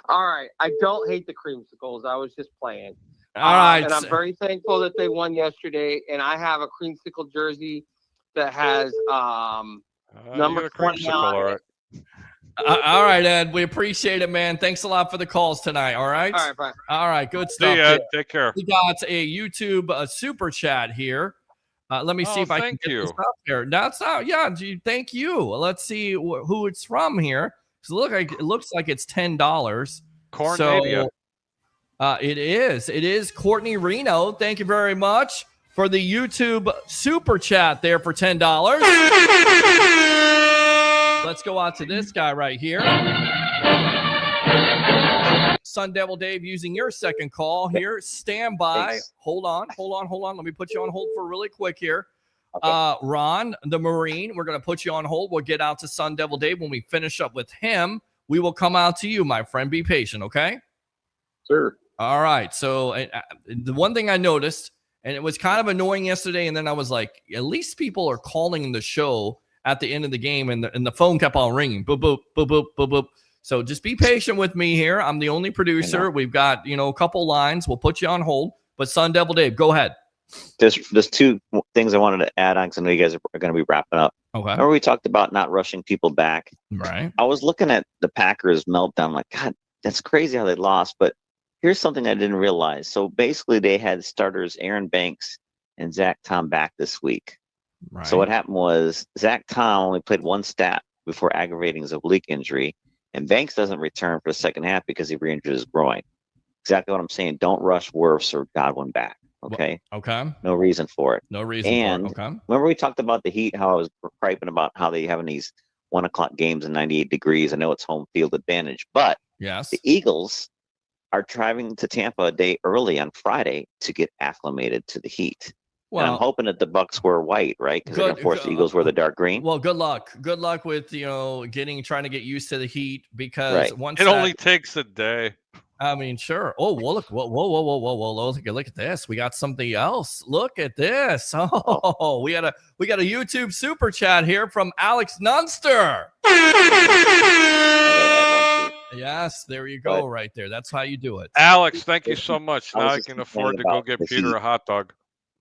E: All right. I don't hate the creamsicles. I was just playing.
B: All right.
E: And I'm very thankful that they won yesterday. And I have a creamsicle jersey that has number 29.
C: All right.
B: All right, Ed. We appreciate it, man. Thanks a lot for the calls tonight. All right.
E: All right. Bye.
B: All right. Good stuff.
C: See you, Ed. Take care.
B: We got a YouTube super chat here. Let me see if I can get this up here. That's not. Yeah. Thank you. Let's see who it's from here. It looks like it's $10.
C: Cornavia.
B: It is Courtney Reno. Thank you very much for the YouTube super chat there for $10. Let's go out to this guy right here. Sun Devil Dave, using your second call here. Stand by. Thanks. Hold on. Let me put you on hold for really quick here. Okay. Ron, the Marine, we're going to put you on hold. We'll get out to Sun Devil Dave. When we finish up with him, we will come out to you, my friend. Be patient, okay?
H: Sure.
B: All right. So the one thing I noticed, and it was kind of annoying yesterday, and then I was like, at least people are calling the show at the end of the game, and the phone kept on ringing. Boop, boop, boop, boop, boop, boop. So just be patient with me here. I'm the only producer. We've got, a couple lines. We'll put you on hold. But Sun Devil Dave, go ahead.
G: There's two things I wanted to add on because I know you guys are going to be wrapping up.
B: Okay.
G: Remember we talked about not rushing people back?
B: Right.
G: I was looking at the Packers meltdown, like, God, that's crazy how they lost. But here's something I didn't realize. So basically they had starters Aaron Banks and Zach Tom back this week.
B: Right.
G: So what happened was Zach Tom only played one stat before aggravating his oblique injury, and Banks doesn't return for the second half because he re-injured his groin. Exactly what I'm saying. Don't rush Wirfs or Godwin back. Okay.
B: Okay.
G: No reason for it.
B: No reason
G: and
B: for it. Okay.
G: Remember we talked about the heat, how I was griping about how they having these 1 o'clock games in 98 degrees. I know it's home field advantage, but
B: yes,
G: the Eagles are driving to Tampa a day early on Friday to get acclimated to the heat. And I'm hoping that the Bucs wear white, right? Because they're going to force the Eagles wear the dark green.
B: Well, good luck. Good luck with trying to get used to the heat, because once
C: it only takes a day.
B: I mean, sure. Oh, well, look! Whoa! Look at this. We got something else. Look at this. Oh, we got a YouTube super chat here from Alex Nunster. Yes, there you go, right there. That's how you do it.
C: Alex, thank you so much. Now I can afford to go get Peter a hot dog.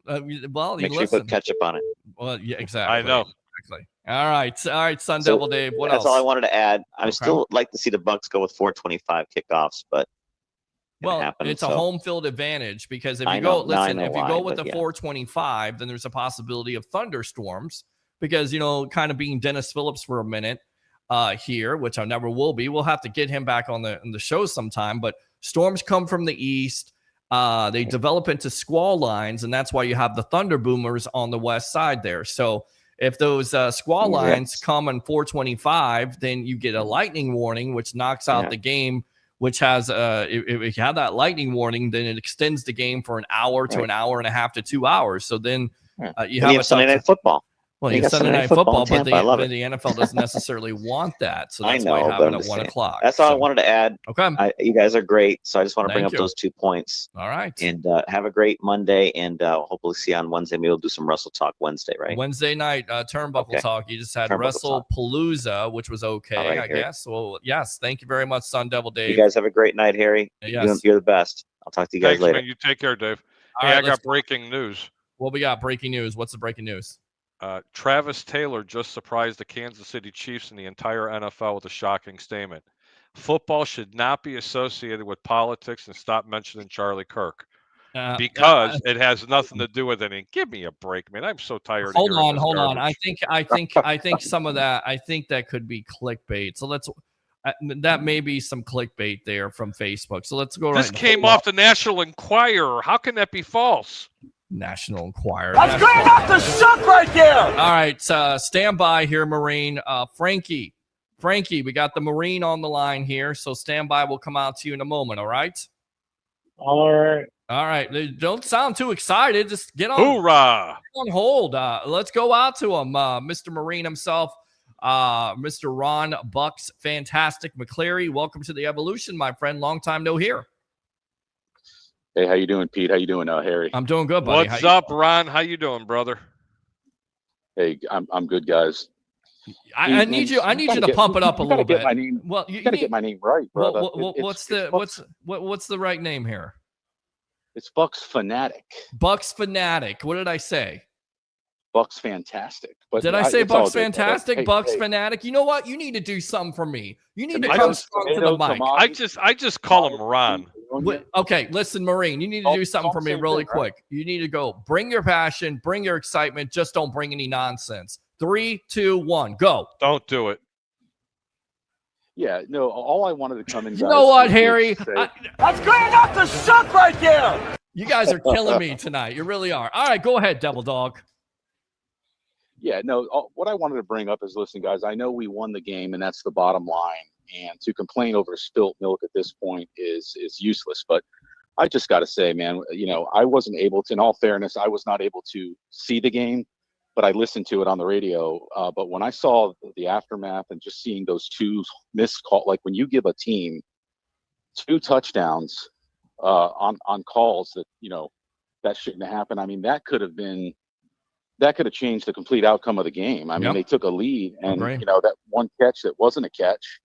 B: Well,
G: make sure you put ketchup on it.
B: Well, yeah, exactly.
C: I know.
B: Exactly. All right, Sun Devil Dave. What else?
G: That's all I wanted to add. I still like to see the Bucs go with 4:25 kickoffs, but
B: it's a home field advantage, because if you go with the 4:25, then there's a possibility of thunderstorms, because kind of being Dennis Phillips for a minute here, which I never will be. We'll have to get him back on the show sometime. But storms come from the east. They develop into squall lines, and that's why you have the thunder boomers on the west side there. So if those squall lines come on 4:25, then you get a lightning warning, which knocks out the game. Which has if you have that lightning warning, then it extends the game for an hour to an hour and a half to 2 hours. So then you have
G: Sunday Night Football.
B: Well, you got Sunday Night Football, but the NFL doesn't necessarily want that. So that's why you have it at 1 o'clock.
G: That's all I wanted to add.
B: Okay.
G: You guys are great. So I just want to bring up those 2 points.
B: All right.
G: And have a great Monday. And hopefully see you on Wednesday. Maybe we'll do some Wrestle Talk Wednesday, right?
B: Wednesday night, Turnbuckle Talk. You just had Wrestle Palooza, which was okay, I guess. Well, yes. Thank you very much, Sun Devil Dave.
G: You guys have a great night, Harry.
B: Yes.
G: You're the best. I'll talk to you guys later.
C: Man. You take care, Dave.
B: All
C: hey,
B: right,
C: I got breaking news.
B: What we got? Breaking news. What's the breaking news?
C: Travis Taylor just surprised the Kansas City Chiefs and the entire NFL with a shocking statement. Football should not be associated with politics, and stop mentioning Charlie Kirk. Because it has nothing to do with it. Give me a break, man. I'm so tired.
B: Hold on. I think some of that. I think that could be clickbait. So let's. That may be some clickbait there from Facebook. So let's go.
C: This came off the National Enquirer. How can that be false?
B: National Enquirer.
J: That's great enough to suck right there.
B: All right, stand by here, Marine. Frankie, we got the Marine on the line here, so stand by. We'll come out to you in a moment. All right.
H: All
B: right. Don't sound too excited. Just get on.
C: Hoorah!
B: Get on hold. Let's go out to him, Mr. Marine himself, Mr. Ron Bucs, fantastic McCleary. Welcome to the Evolution, my friend. Long time no hear.
K: Hey, how you doing, Pete? How you doing, Harry?
B: I'm doing good, buddy.
C: What's up, Ron? How you doing, brother?
K: Hey, I'm good, guys.
B: I need you to pump it up a little bit.
K: My name,
B: well,
K: you gotta get my name right, brother.
B: What's the right name here?
K: It's Bucs Fanatic.
B: Bucs Fanatic. What did I say?
K: Bucs Fantastic. But
B: did I say Bucs Fantastic?
K: Hey,
B: Bucs
K: hey.
B: Fanatic. You know what? You need to do something for me. You need to come strong to the mic.
C: I just call him Ron.
B: Okay, listen, Marine. You need to do something for me really quick. You need to go. Bring your passion. Bring your excitement. Just don't bring any nonsense. 3, 2, 1, go.
C: Don't do it.
K: Yeah, no. All I wanted to come in.
B: You know what, Harry?
J: That's great enough to suck right there.
B: You guys are killing me tonight. You really are. All right, go ahead, Devil Dog.
K: Yeah, no. What I wanted to bring up is, listen, guys. I know we won the game, and that's the bottom line. And to complain over spilt milk at this point is useless. But I just got to say, man, I wasn't able to. In all fairness, I was not able to see the game, but I listened to it on the radio. But when I saw the aftermath and just seeing those 2 missed calls, like when you give a team 2 touchdowns on calls that that shouldn't have happened. I mean, that could have changed the complete outcome of the game. I mean, they took a lead, and that one catch that wasn't a catch,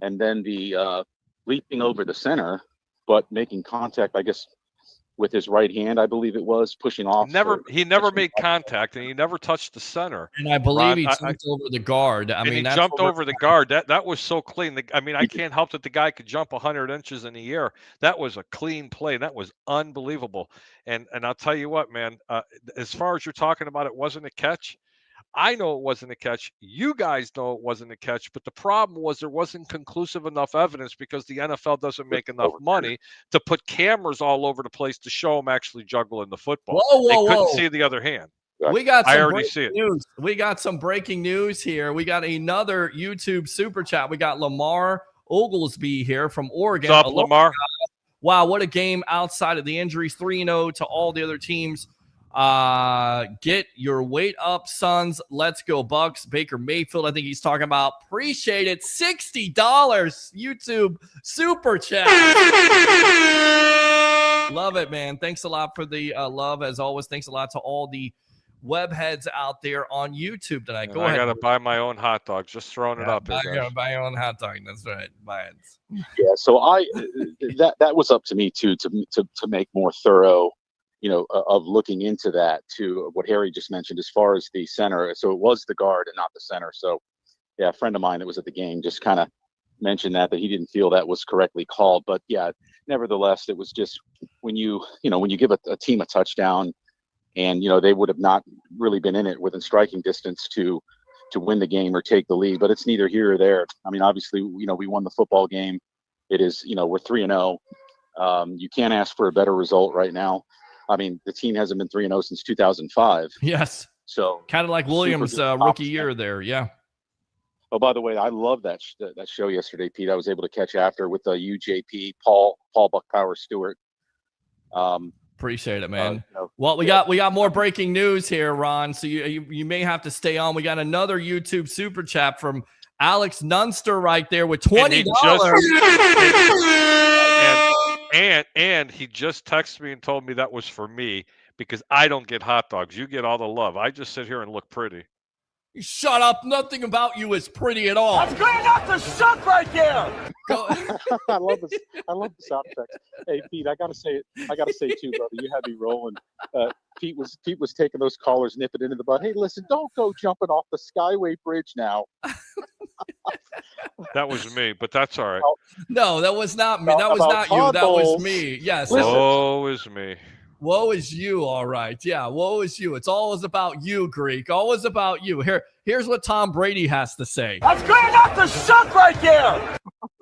K: and then the leaping over the center, but making contact, I guess, with his right hand, I believe it was, pushing off.
C: He never made contact, and he never touched the center.
B: And I believe he jumped over the guard.
C: He jumped over the guard. That was so clean. I can't help that the guy could jump 100 inches in the air. That was a clean play. That was unbelievable. And I'll tell you what, man, as far as you're talking about, it wasn't a catch. I know it wasn't a catch. You guys know it wasn't a catch, but the problem was there wasn't conclusive enough evidence because the NFL doesn't make enough money to put cameras all over the place to show them actually juggling the football. They couldn't see the other hand.
B: We got some
C: I already see it.
B: News. We got some breaking news here. We got another YouTube super chat. We got Lamar Oglesby here from Oregon.
C: What's up, Lamar?
B: wow, what a game outside of the injuries. 3-0 to all the other teams. Get your weight up, Suns. Let's go, Bucs. Baker Mayfield, I think he's talking about. Appreciate it. $60 YouTube super chat. Love it, man. Thanks a lot for the love, as always. Thanks a lot to all the web heads out there on YouTube tonight.
C: And
B: Go
C: I
B: ahead.
C: got to buy my own hot dogs. Just throwing it up there,
B: I
C: guys.
B: gotta buy your own hot dog. That's right. Buy it.
K: Yeah, so that was up to me too to make more thorough, of looking into that, to what Harry just mentioned as far as the center. So it was the guard and not the center. So yeah, a friend of mine that was at the game just kind of mentioned that he didn't feel that was correctly called. But yeah, nevertheless, it was just when you give a team a touchdown, and they would have not really been in it within striking distance to win the game or take the lead. But it's neither here or there. I mean, obviously, we won the football game. It is, we're 3-0. You can't ask for a better result right now. I mean, the team hasn't been 3-0 since 2005.
B: Yes.
K: So
B: kind of like Williams' rookie year there. Yeah.
K: Oh, by the way, I love that show yesterday, Pete. I was able to catch after with UJP, Paul Buck Power Stewart.
B: Appreciate it, man. Well, we got more breaking news here, Ron. So you may have to stay on. We got another YouTube super chat from Alex Nunster right there with $20.
C: And he just texted me and told me that was for me because I don't get hot dogs. You get all the love. I just sit here and look pretty.
B: Shut up. Nothing about you is pretty at all.
J: That's good enough to suck right there.
K: I love this. I love the sound effects. Hey, Pete, I gotta say too, brother, you had me rolling. Pete was taking those callers, nipping into the butt. Hey, listen, don't go jumping off the Skyway Bridge now.
C: That was me, but that's all right.
B: No, that was not me. That was not you. That was me. Yes.
C: Woe is me.
B: Woe is you, all right. Yeah, woe is you. It's always about you, Greek. Always about you. Here's what Tom Brady has to say.
J: That's good enough to suck right there.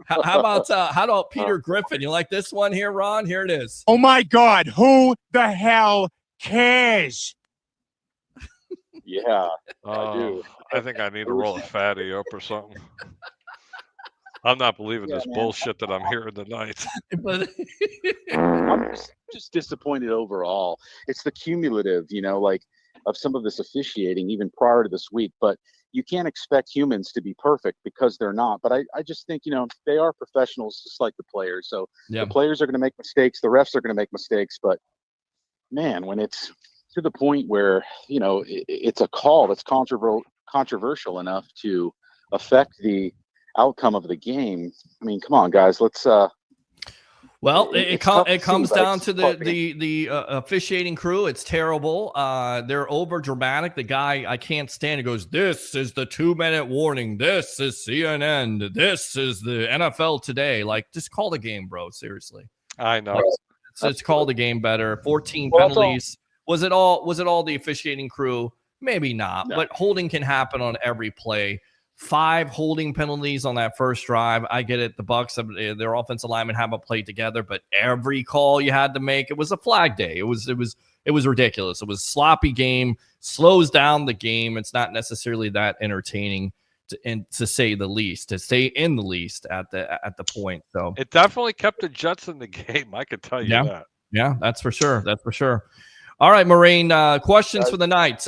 B: How about Peter Griffin? You like this one here, Ron? Here it is.
A: Oh my God, who the hell cares?
K: Yeah, I do.
C: I think I need to roll a fatty up or something. I'm not believing this bullshit that I'm hearing tonight.
K: I'm just disappointed overall. It's the cumulative, of some of this officiating even prior to this week. But you can't expect humans to be perfect because they're not. But I just think, they are professionals just like the players. So the players are going to make mistakes. The refs are going to make mistakes. But, man, when it's to the point where, it's a call that's controversial enough to affect the outcome of the game. I mean, come on, guys, let's
B: well, it comes down to the officiating crew. It's terrible. They're over dramatic. The guy I can't stand it goes, "This is the 2-minute warning. This is CNN. This is the NFL Today." Like, just call the game, bro. Seriously.
C: I know.
B: It's call the game better. 14 penalties. Was it all the officiating crew? Maybe not, but holding can happen on every play. 5 holding penalties on that first drive. I get it. The Bucs, their offensive linemen haven't played together, but every call you had to make, it was a flag day. It was ridiculous. It was a sloppy game, slows down the game. It's not necessarily that entertaining to say the least, to say in the least at the point. So
C: it definitely kept the Jets in the game. I could tell you that.
B: Yeah, that's for sure. That's for sure. All right, Maureen, questions for the night.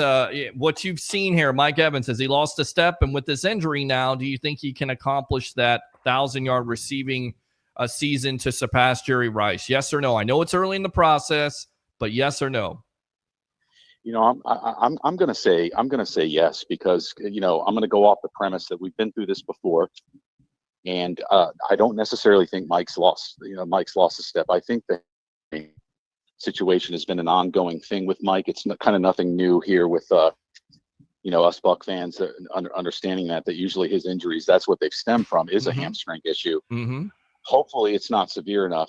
B: What you've seen here, Mike Evans, has he lost a step? And with this injury now, do you think he can accomplish that 1,000-yard receiving season to surpass Jerry Rice? Yes or no? I know it's early in the process, but yes or no?
K: I'm going to say yes, because, I'm going to go off the premise that we've been through this before. And I don't necessarily think Mike's lost a step. I think that situation has been an ongoing thing with Mike. It's kind of nothing new here with us Buck fans understanding that usually his injuries, that's what they've stemmed from, is a hamstring issue. Hopefully it's not severe enough.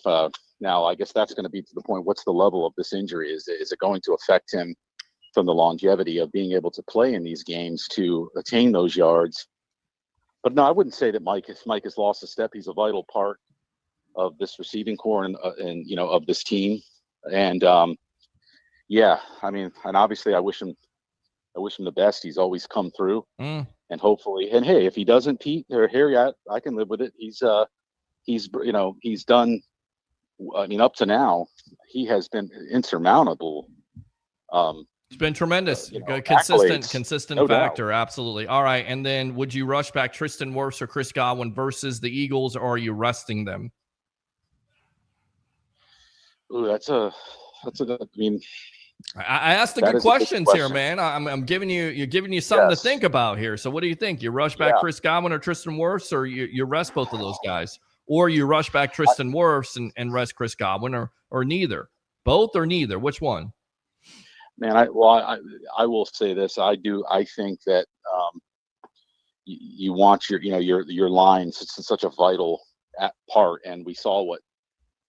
K: Now I guess that's going to be to the point, what's the level of this injury? Is it going to affect him from the longevity of being able to play in these games to attain those yards? But no, I wouldn't say that Mike has lost a step. He's a vital part of this receiving core and of this team. And I mean, and obviously I wish him the best. He's always come through, and hopefully, and hey, if he doesn't, Pete or Harry, I can live with it. He's done I mean, up to now, he has been insurmountable.
B: It's been tremendous. Consistent
K: no
B: factor.
K: doubt.
B: Absolutely. All right. And then would you rush back Tristan Wirfs or Chris Godwin versus the Eagles, or are you resting them?
K: Ooh, I mean,
B: I asked the good questions here, man. I'm giving you something to think about here. So what do you think? You rush back Chris Godwin or Tristan Wirfs, or you rest both of those guys? Or you rush back Tristan Wirfs and rest Chris Godwin, or neither? Both or neither? Which one?
K: Man, I will say this. I think that you want your lines. It's such a vital part, and we saw what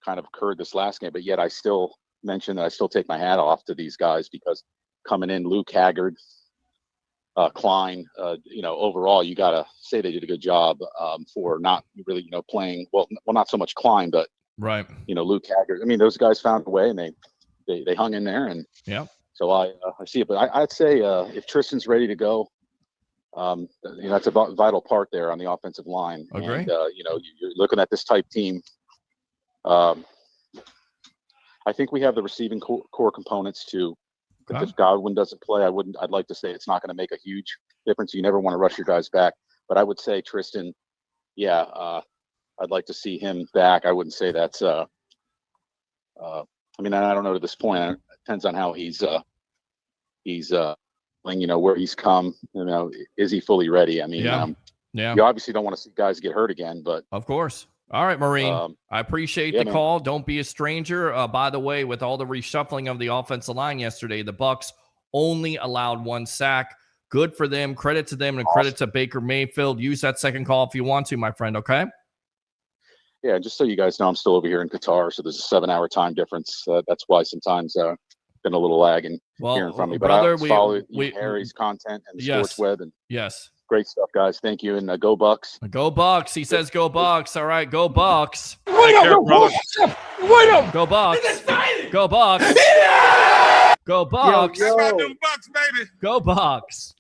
K: kind of occurred this last game. But yet, I still mention that I still take my hat off to these guys, because coming in, Luke Haggard, Klein, overall, you gotta say they did a good job for not really playing well. Not so much Klein, but
B: right.
K: Luke Haggard. I mean, those guys found a way, and they hung in there, and
B: yeah.
K: So I see it, but I'd say if Tristan's ready to go, that's a vital part there on the offensive line.
B: Agree.
K: And you're looking at this type team. I think we have the receiving core components too. If Godwin doesn't play, I'd like to say it's not going to make a huge difference. You never want to rush your guys back, but I would say Tristan, I'd like to see him back. I wouldn't say that's I mean, I don't know to this point. It depends on how he's where he's come. Is he fully ready? I mean, you obviously don't want to see guys get hurt again, but
B: of course. All right, Marine. I appreciate the call. Don't be a stranger. By the way, with all the reshuffling of the offensive line yesterday, the Bucs only allowed 1 sack. Good for them. Credit to them, and credit to Baker Mayfield. Use that second call if you want to, my friend. Okay.
K: Yeah, just so you guys know, I'm still over here in Qatar, so there's a 7-hour time difference. That's why sometimes been a little lagging hearing from me. But
B: brother,
K: I follow Harry's content and the Sports Web, and great stuff, guys. Thank you, and go Bucs.
B: Go Bucs. He says go Bucs. All right, go Bucs.
J: Wait up,
B: Go Bucs. Go Bucs. Go Bucs.
J: Yo.
A: Bucs, baby.
B: Go Bucs.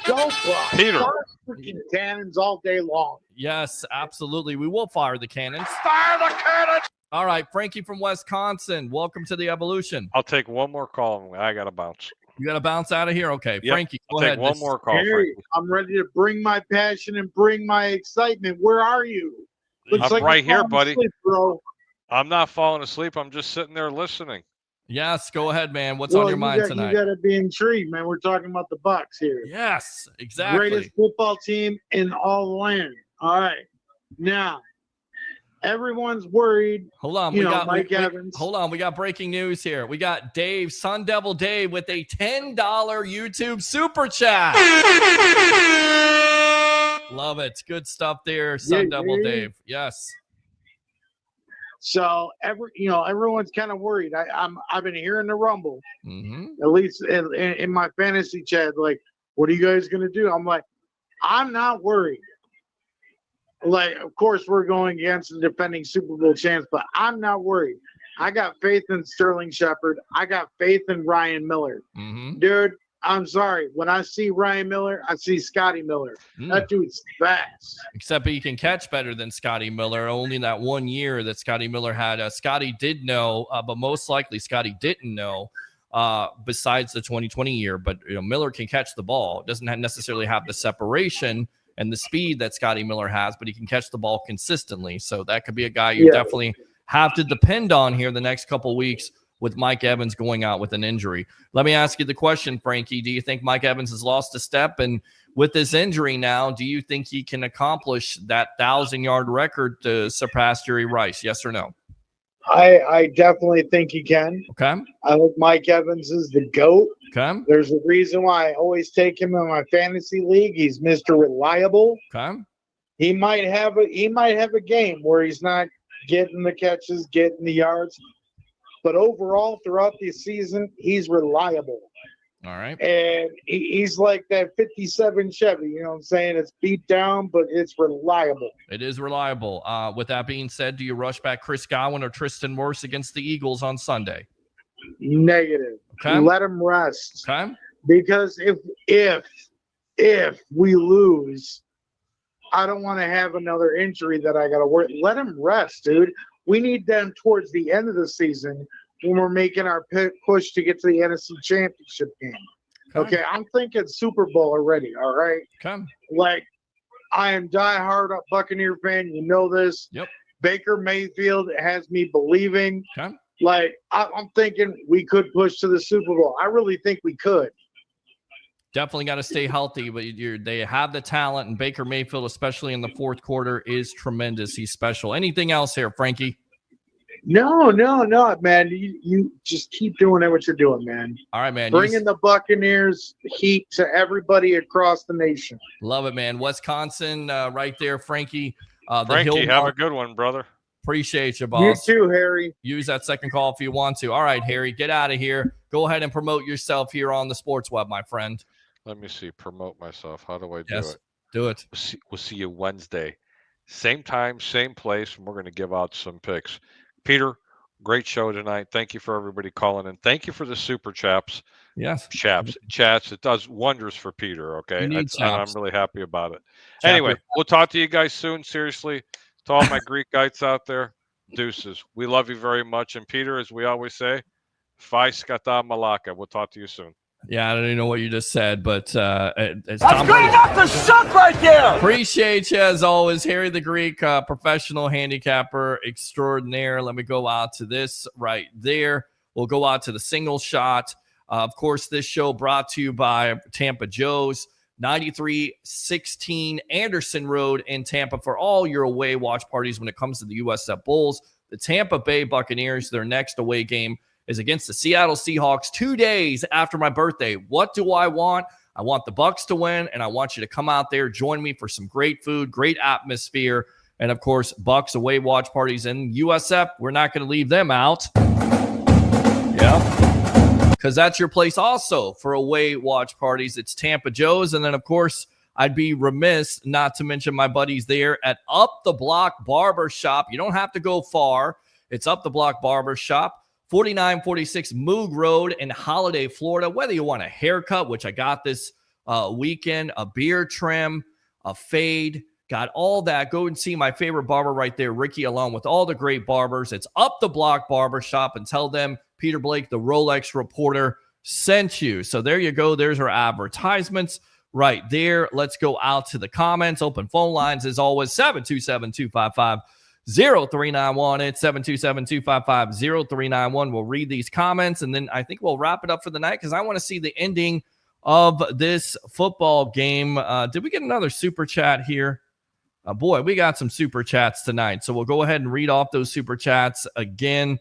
I: Go Bucs.
C: Peter.
I: Freaking cannons all day long.
B: Yes, absolutely. We will fire the cannons.
J: Fire the cannon.
B: All right, Frankie from Wisconsin. Welcome to the Evolution.
C: I'll take one more call. I got to bounce.
B: You got to bounce out of here? Okay,
C: yep.
B: Frankie, go
C: I'll
B: ahead.
C: Take one more call,
L: Harry, I'm ready to bring my passion and bring my excitement. Where are you?
C: Looks I'm like right here, buddy.
L: Asleep, bro.
C: I'm not falling asleep. I'm just sitting there listening.
B: Yes, go ahead, man. What's on your mind tonight?
L: You got to be intrigued, man. We're talking about the Bucs here.
B: Yes, exactly.
L: Greatest football team in all the land. All right. Now, everyone's worried.
B: Hold on.
L: Mike Evans.
B: Hold on. We got breaking news here. We got Dave, Sun Devil Dave, with a $10 YouTube super chat. Love it. Good stuff there, Sun Devil Dave. Yes.
L: So everyone's kind of worried. I've been hearing the rumble,
B: mm-hmm.
L: at least in my fantasy chat. Like, what are you guys gonna do? I'm like, I'm not worried. Like, of course, we're going against the defending Super Bowl champs, but I'm not worried. I got faith in Sterling Shepard. I got faith in Ryan Miller.
B: Mm-hmm.
L: Dude, I'm sorry. When I see Ryan Miller, I see Scotty Miller. That dude's fast.
B: Except he can catch better than Scotty Miller. Only that 1 year that Scotty Miller had. Scotty did know, but most likely Scotty didn't know, besides the 2020 year. But Miller can catch the ball. Doesn't necessarily have the separation and the speed that Scotty Miller has, but he can catch the ball consistently. So that could be a guy you definitely have to depend on here the next couple weeks with Mike Evans going out with an injury. Let me ask you the question, Frankie. Do you think Mike Evans has lost a step? And with this injury now, do you think he can accomplish that 1,000-yard record to surpass Jerry Rice? Yes or no?
L: I definitely think he can.
B: Okay.
L: I think Mike Evans is the GOAT.
B: Okay.
L: There's a reason why I always take him in my fantasy league. He's Mr. Reliable.
B: Okay.
L: He might have a game where he's not getting the catches, getting the yards, but overall throughout the season, he's reliable.
B: All right.
L: And he's like that 57 Chevy, you know what I'm saying? It's beat down, but it's reliable.
B: It is reliable. With that being said, do you rush back Chris Godwin or Tristan Wirfs against the Eagles on Sunday?
L: Negative.
B: Okay.
L: Let him rest.
B: Okay.
L: Because if we lose, I don't want to have another injury that I got to worry. Let him rest, dude. We need them towards the end of the season when we're making our push to get to the NFC Championship game. Okay, I'm thinking Super Bowl already, all right?
B: Okay.
L: Like, I am diehard Buccaneer fan. You know this.
B: Yep.
L: Baker Mayfield has me believing.
B: Okay.
L: Like, I'm thinking we could push to the Super Bowl. I really think we could.
B: Definitely got to stay healthy, but they have the talent, and Baker Mayfield, especially in the fourth quarter, is tremendous. He's special. Anything else here, Frankie?
L: No, man. You just keep doing what you're doing, man.
B: All right, man.
L: Bringing the Buccaneers heat to everybody across the nation.
B: Love it, man. Wisconsin, right there, Frankie.
C: Frankie, have a good one, brother.
B: Appreciate you, boss.
L: You too, Harry.
B: Use that second call if you want to. All right, Harry, get out of here. Go ahead and promote yourself here on the Sports Web, my friend.
C: Let me see. Promote myself. How do I do
B: Yes,
C: it?
B: do it.
C: We'll see you Wednesday. Same time, same place, and we're going to give out some picks. Peter, great show tonight. Thank you for everybody calling in. Thank you for the super chaps.
B: Yes.
C: Chats. It does wonders for Peter, okay?
B: You need
C: And I'm
B: chaps.
C: really happy about it.
B: Chap
C: Anyway,
B: your-
C: we'll talk to you guys soon. Seriously, to all my Greek guys out there, deuces. We love you very much. And Peter, as we always say, Phi skata malaka. We'll talk to you soon.
B: Yeah, I don't even know what you just said, but it's
J: That's
B: Tom
J: good
B: Brady.
J: enough to suck right there.
B: Appreciate you as always, Harry the Greek, professional handicapper extraordinaire. Let me go out to this right there. We'll go out to the single shot. Of course, this show brought to you by Tampa Joe's, 9316 Anderson Road in Tampa for all your away watch parties when it comes to the USF Bulls. The Tampa Bay Buccaneers, their next away game is against the Seattle Seahawks 2 days after my birthday. What do I want? I want the Bucs to win, and I want you to come out there, join me for some great food, great atmosphere, and of course, Bucs away watch parties in USF. We're not going to leave them out. Yeah, because that's your place also for away watch parties. It's Tampa Joe's, and then of course, I'd be remiss not to mention my buddies there at Up the Block Barber Shop. You don't have to go far. It's Up the Block Barber Shop, 4946 Moog Road in Holiday, Florida. Whether you want a haircut, which I got this weekend, a beard trim, a fade, got all that. Go and see my favorite barber right there, Ricky, along with all the great barbers. It's Up the Block Barber Shop, and tell them Peter Blake, the Rolex reporter, sent you. So there you go. There's our advertisements right there. Let's go out to the comments. Open phone lines as always, 727-255-0391. It's 727-255-0391. We'll read these comments, and then I think we'll wrap it up for the night because I want to see the ending of this football game. Did we get another super chat here? Boy, we got some super chats tonight. So we'll go ahead and read off those super chats again.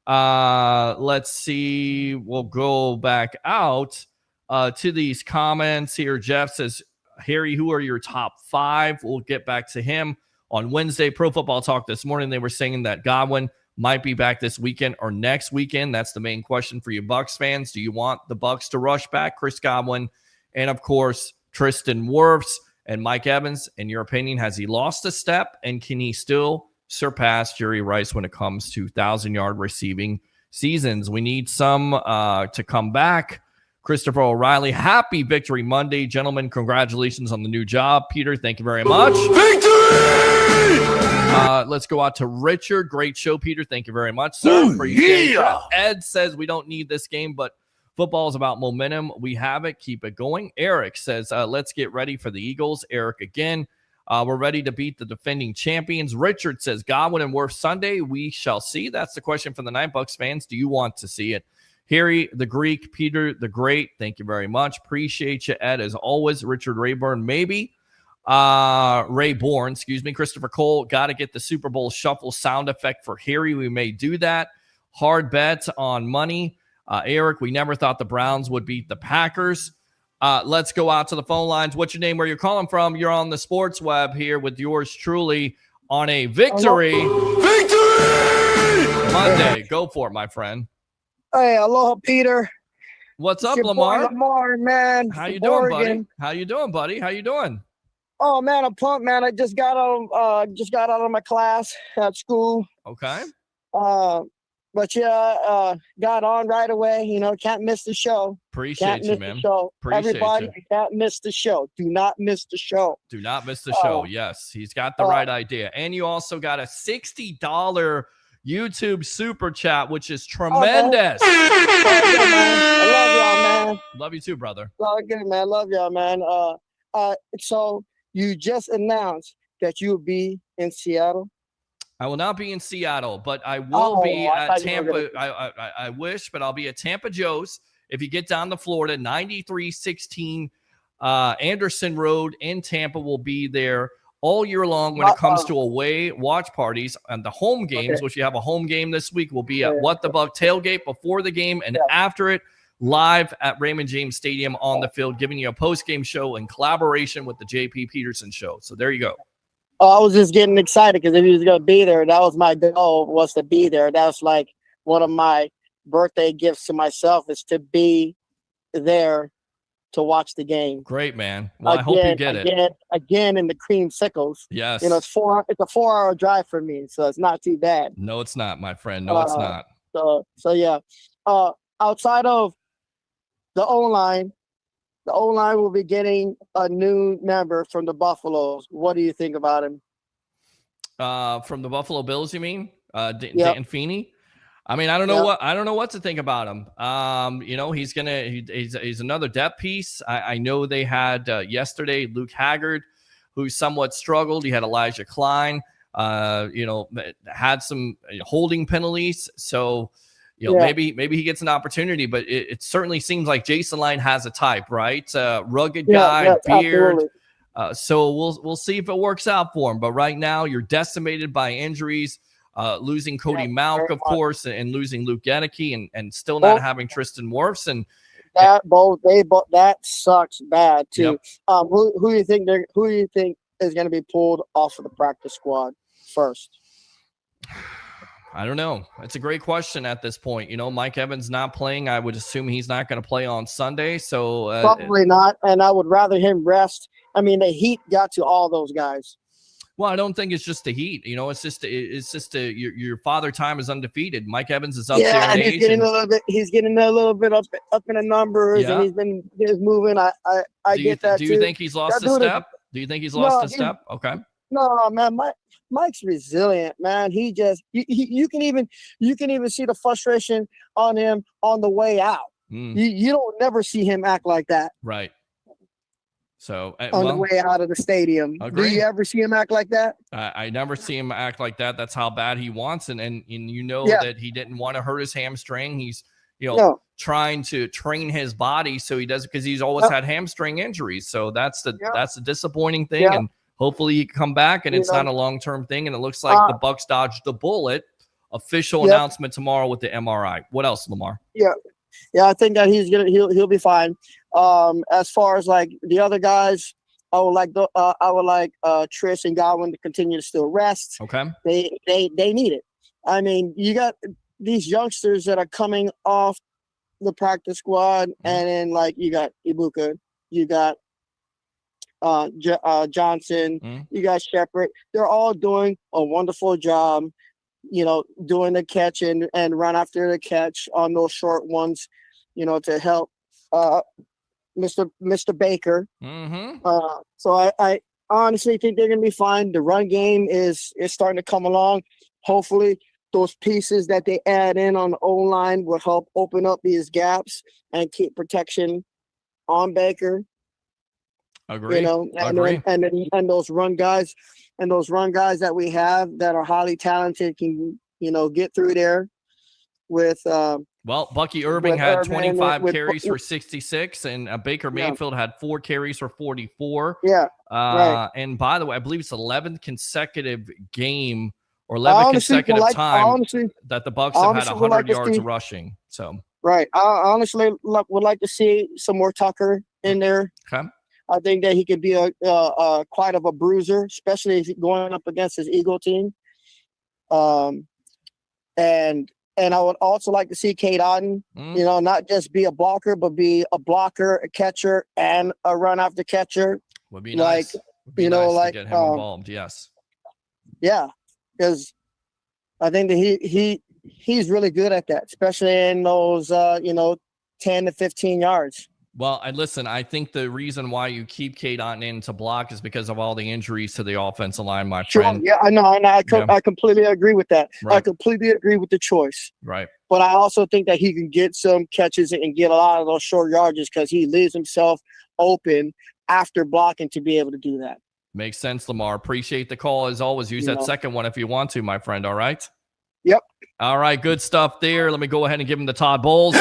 B: Let's see. We'll go back out to these comments here. Jeff says, Harry, who are your top five? We'll get back to him on Wednesday. Pro Football Talk this morning, they were saying that Godwin might be back this weekend or next weekend. That's the main question for you Bucs fans. Do you want the Bucs to rush back Chris Godwin and, of course, Tristan Wirfs and Mike Evans? In your opinion, has he lost a step, and can he still surpass Jerry Rice when it comes to 1,000-yard receiving seasons? We need some to come back. Christopher O'Reilly, happy Victory Monday. Gentlemen, congratulations on the new job. Peter, thank you very much. Victory! Let's go out to Richard. Great show, Peter. Thank you very much, sir.
J: Yeah.
B: Ed says we don't need this game, but football is about momentum. We have it. Keep it going. Eric says, let's get ready for the Eagles. Eric again. We're ready to beat the defending champions. Richard says, Godwin and Wirfs Sunday. We shall see. That's the question for the night, Bucs fans. Do you want to see it? Harry the Greek, Peter the Great, thank you very much. Appreciate you, Ed, as always. Richard Rayburn, maybe. Rayborn, excuse me. Christopher Cole, got to get the Super Bowl shuffle sound effect for Harry. We may do that. Hard bet on money. Eric, we never thought the Browns would beat the Packers. Let's go out to the phone lines. What's your name? Where you're calling from? You're on the Sports Web here with yours truly on a Victory Monday. Go for it, my friend.
M: Hey, aloha, Peter.
B: What's
M: It's
B: up,
M: your
B: Lamar?
M: boy Lamar, man.
B: How you
M: from
B: doing,
M: Oregon.
B: buddy? How you doing, buddy? How you doing?
M: Oh man, I'm pumped, man. I just got out of my class at school.
B: Okay.
M: But yeah, got on right away. You know, can't miss the show.
B: Appreciate
M: Can't
B: you,
M: miss
B: man.
M: the show.
B: Appreciate
M: Everybody,
B: you.
M: you can't miss the show. Do not miss the show.
B: Do not miss the show. Yes, he's got the right idea. And you also got a $60 YouTube super chat, which is
M: Oh, man.
B: tremendous.
M: I love y'all, man.
B: Love you too, brother.
M: Love good, man. Love y'all, man. So you just announced that you'll be in Seattle.
B: I will not be in Seattle, but I will be
M: I
B: at
M: thought you were
B: Tampa. I wish, but I'll be at Tampa Joe's. If you get down to Florida, 9316 Anderson Road in Tampa will be there all year long when it comes to away watch parties. And the home games, which you have a home game this week, will be at What the Buck tailgate before the game and after it, live at Raymond James Stadium on the field, giving you a post-game show in collaboration with the JP Peterson Show. So there you go.
M: Oh, I was just getting excited because if he was going to be there, that was my goal, was to be there. That was like one of my birthday gifts to myself, is to be there to watch the game.
B: Great, man. Well, I hope you get it.
M: Again, in the creamsicles.
B: Yes.
M: You know, it's a 4-hour drive for me, so it's not too bad.
B: No, it's not, my friend. No, it's not.
M: So yeah. Outside of the O-line, the O-line will be getting a new member from the Buffaloes. What do you think about him?
B: From the Buffalo Bills, you mean? Dan Feeney? I mean, I don't know what to think about him. You know, he's another depth piece. I know they had yesterday Luke Haggard, who somewhat struggled. He had Elijah Klein, you know, had some holding penalties. So, you know, maybe he gets an opportunity, but it certainly seems like Jason Line has a type, right? Rugged guy, beard. So we'll see if it works out for him. But right now, you're decimated by injuries. Losing Cody Malk, of course, and losing Luke Gedeke, and still not having Tristan Wirfs, and
M: that sucks bad too.
B: Yep.
M: Who do you think is going to be pulled off of the practice squad first?
B: I don't know. It's a great question at this point. You know, Mike Evans not playing. I would assume he's not going to play on Sunday. So
M: probably not. And I would rather him rest. I mean, the heat got to all those guys.
B: Well, I don't think it's just the heat. You know, it's just your father time is undefeated. Mike Evans is up there in age.
M: He's getting a little bit up in the numbers, and he's been moving. I get that.
B: Do you think he's lost a step? Do you think he's lost a step? Okay.
M: No, man. Mike's resilient, man. He just you can even see the frustration on him on the way out. You don't never see him act like that.
B: Right. So
M: on the way out of the stadium, do you ever see him act like that?
B: I never see him act like that. That's how bad he wants, and you know that he didn't want to hurt his hamstring. He's trying to train his body so he does, because he's always had hamstring injuries. So that's the disappointing thing, and hopefully he can come back and it's not a long-term thing. And it looks like the Bucs dodged the bullet. Official announcement tomorrow with the MRI. What else, Lamar?
M: Yeah, I think that he'll be fine. As far as like the other guys, I would like Trish and Godwin to continue to still rest.
B: Okay.
M: They need it. I mean, you got these youngsters that are coming off the practice squad, and then like you got Ibuka, you got Johnson, you got Shepard. They're all doing a wonderful job. You know, doing the catch and run after the catch on those short ones, you know, to help Mr. Baker. So I honestly think they're going to be fine. The run game is starting to come along. Hopefully those pieces that they add in on the O-line will help open up these gaps and keep protection on Baker.
B: Agree.
M: You know, and those run guys that we have that are highly talented can, you know, get through there with
B: Bucky Irving had 25 carries for 66, and Baker Mayfield had 4 carries for 44.
M: Right.
B: And by the way, I believe it's 11th consecutive game or 11th consecutive time that the Bucs have had 100 yards rushing. So
M: right. I honestly would like to see some more Tucker in there.
B: Okay.
M: I think that he could be a quite of a bruiser, especially if he's going up against his Eagle team. And I would also like to see Cade Otton, you know, not just be a blocker, but be a blocker, a catcher, and a run after catcher.
B: Would be nice.
M: Get him
B: involved. Yes.
M: Yeah, because I think that he's really good at that, especially in those 10 to 15 yards.
B: Well, and listen, I think the reason why you keep Cade Otton in to block is because of all the injuries to the offensive line, my friend.
M: Yeah, I know. I completely agree with that.
B: Right.
M: I completely agree with the choice.
B: Right.
M: But I also think that he can get some catches and get a lot of those short yardages because he leaves himself open after blocking to be able to do that.
B: Makes sense, Lamar. Appreciate the call as always. Use that second one if you want to, my friend. All right.
M: Yep.
B: All right. Good stuff there. Let me go ahead and give him the Todd Bowles.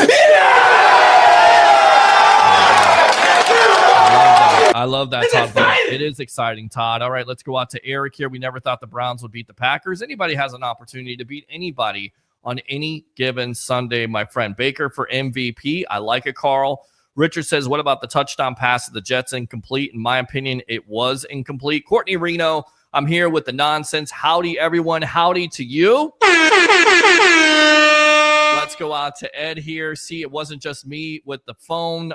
B: I love that, Todd. It is exciting, Todd. All right, let's go out to Eric here. We never thought the Browns would beat the Packers. Anybody has an opportunity to beat anybody on any given Sunday, my friend. Baker for MVP. I like it, Carl. Richard says, what about the touchdown pass of the Jets? Incomplete. In my opinion, it was incomplete. Courtney Reno, I'm here with the nonsense. Howdy, everyone. Howdy to you. Let's go out to Ed here. See, it wasn't just me with the phone.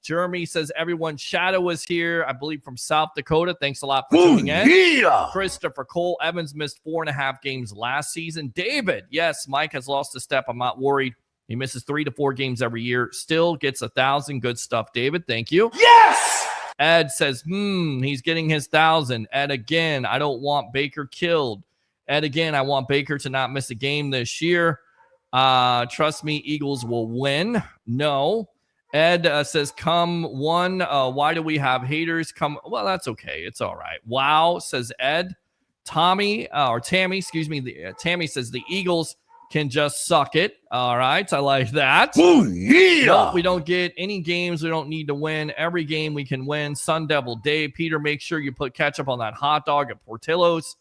B: Jeremy says, everyone, Shadow is here, I believe from South Dakota. Thanks a lot for tuning in.
J: Yeah.
B: Christopher Cole Evans missed 4.5 games last season. David, yes, Mike has lost a step. I'm not worried. He misses 3 to 4 games every year. Still gets 1,000. Good stuff, David. Thank you.
J: Yes.
B: Ed says, he's getting his 1,000. Ed, again, I don't want Baker killed. Ed, again, I want Baker to not miss a game this year. Trust me, Eagles will win. No. Ed says, come one. Why do we have haters? Come. Well, that's okay. It's all right. Wow, says Ed. Tammy, excuse me. Tammy says the Eagles can just suck it. All right. I like that.
J: Ooh, yeah.
B: Nope, we don't get any games we don't need to win. Every game we can win. Sun Devil Dave. Peter, make sure you put ketchup on that hot dog at Portillo's.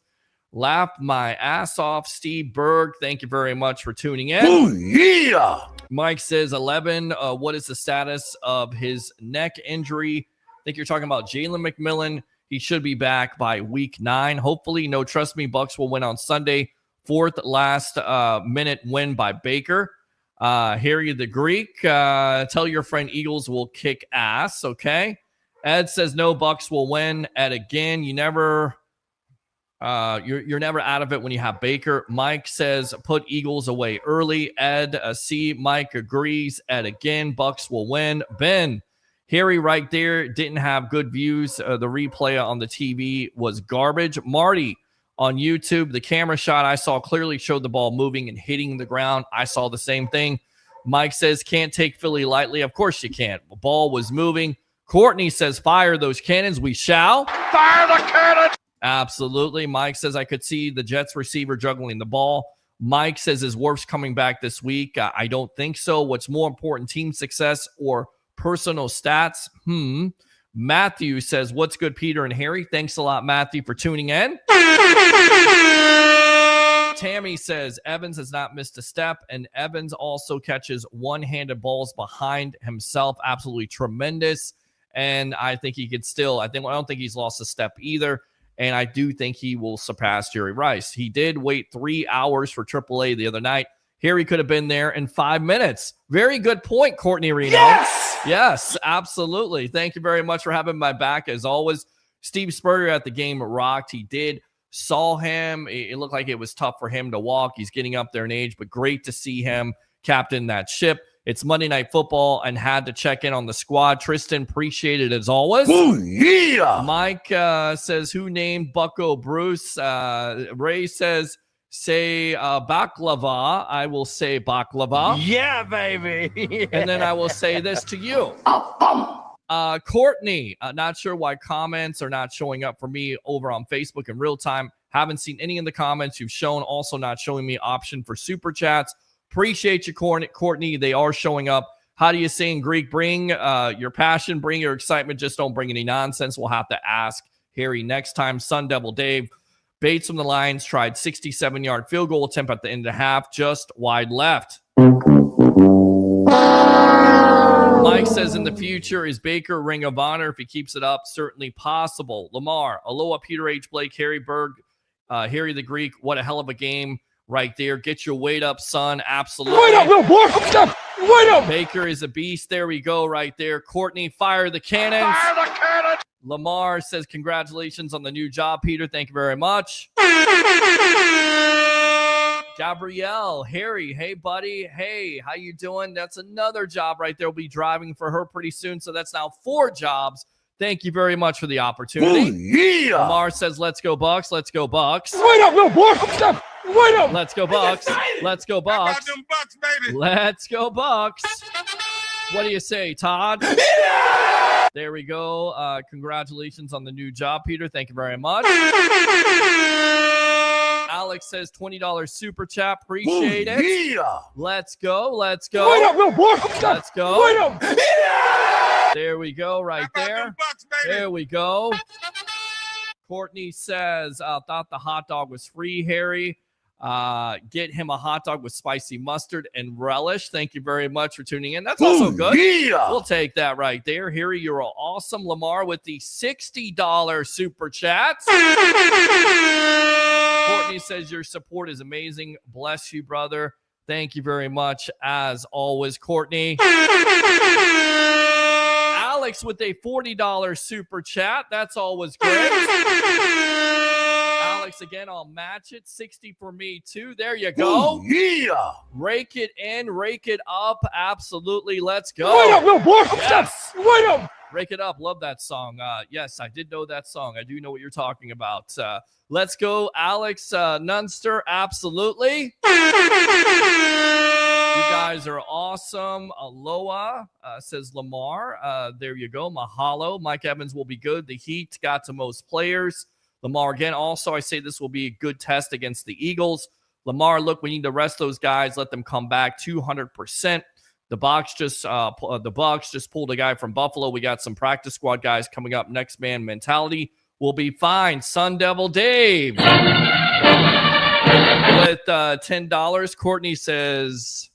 B: Laughed my ass off. Steve Berg, thank you very much for tuning in.
J: Ooh, yeah.
B: Mike says 11. What is the status of his neck injury? I think you're talking about Jalen McMillan. He should be back by week 9. Hopefully, no, trust me, Bucs will win on Sunday. 4th last minute win by Baker. Harry the Greek, tell your friend Eagles will kick ass, okay? Ed says no, Bucs will win. Ed, again, you never... you're never out of it when you have Baker. Mike says put Eagles away early. Ed, C. Mike agrees. Ed, again, Bucs will win. Ben, Harry right there didn't have good views. The replay on the TV was garbage. Marty on YouTube, the camera shot I saw clearly showed the ball moving and hitting the ground. I saw the same thing. Mike says can't take Philly lightly. Of course you can't. The ball was moving. Courtney says fire those cannons. We shall.
J: Fire the cannon.
B: Absolutely. Mike says, I could see the Jets receiver juggling the ball. Mike says, is Wirfs coming back this week? I don't think so. What's more important, team success or personal stats? Matthew says, what's good, Peter and Harry? Thanks a lot, Matthew, for tuning in. Tammy says, Evans has not missed a step, and Evans also catches one-handed balls behind himself. Absolutely tremendous. And I think he could still, I don't think he's lost a step either. And I do think he will surpass Jerry Rice. He did wait 3 hours for AAA the other night. Here he could have been there in 5 minutes. Very good point, Courtney Reno. Yes, absolutely. Thank you very much for having my back as always. Steve Spurrier at the game rocked. He saw him. It looked like it was tough for him to walk. He's getting up there in age, but great to see him captain that ship. It's Monday Night Football and had to check in on the squad. Tristan, appreciate it as always.
J: Ooh, yeah.
B: Mike says, who named Bucko Bruce? Ray says, say baklava. I will say baklava.
J: Yeah, baby.
B: And then I will say this to you. Courtney, not sure why comments are not showing up for me over on Facebook in real time. Haven't seen any in the comments you've shown. Also not showing me option for super chats. Appreciate you, Courtney. They are showing up. How do you say in Greek? Bring your passion, bring your excitement. Just don't bring any nonsense. We'll have to ask Harry next time. Sun Devil Dave. Bates from the Lions tried 67-yard field goal attempt at the end of the half, just wide left. Mike says in the future, is Baker Ring of Honor? If he keeps it up, certainly possible. Lamar, Aloha, Peter H. Blake, Harry Berg, Harry the Greek. What a hell of a game. Right there. Get your weight up, son. Absolutely.
J: Wait up, little boy. Wait up.
B: Baker is a beast. There we go right there. Courtney, fire the cannons.
J: Fire the cannon.
B: Lamar says, congratulations on the new job, Peter. Thank you very much. Gabrielle, Harry, hey buddy, hey, how you doing? That's another job right there. We'll be driving for her pretty soon, so that's now 4 jobs. Thank you very much for the opportunity.
J: Yeah.
B: Lamar says, let's go Bucs, let's go Bucs.
J: Wait up, little boy. Wait up.
B: Let's go Bucs, let's go
A: How
B: Bucs.
A: about them Bucks, baby?
B: Let's go Bucs. What do you say, Todd? There we go. Congratulations on the new job, Peter. Thank you very much. Alex says $20 super chat. Appreciate it.
J: Yeah.
B: Let's go. Let's go.
J: Wait up, little boy.
B: Let's go.
J: Wait up.
B: There we go, right
A: How about
B: there.
A: them Bucks, baby?
B: There we go. Courtney says, thought the hot dog was free, Harry. Get him a hot dog with spicy mustard and relish. Thank you very much for tuning in. That's also good.
J: Yeah.
B: We'll take that right there. Harry, you're awesome. Lamar with the $60 super chat. Courtney says your support is amazing. Bless you, brother. Thank you very much, as always, Courtney. Alex with a $40 super chat. That's always great. Alex, again, I'll match it. 60 for me, too. There you go.
J: Yeah.
B: Rake it in, rake it up. Absolutely. Let's go.
J: Wait up, little boy.
B: Yes.
J: Wait up.
B: Rake it up. Love that song. Yes, I did know that song. I do know what you're talking about. Let's go, Alex Nunster. Absolutely. You guys are awesome. Aloha, says Lamar. There you go. Mahalo. Mike Evans will be good. The Heat got to most players. Lamar, again, also, I say this will be a good test against the Eagles. Lamar, look, we need to rest those guys. Let them come back 200%. The Bucs just pulled a guy from Buffalo. We got some practice squad guys coming up. Next man mentality. We'll be fine. Sun Devil Dave with $10. Courtney says,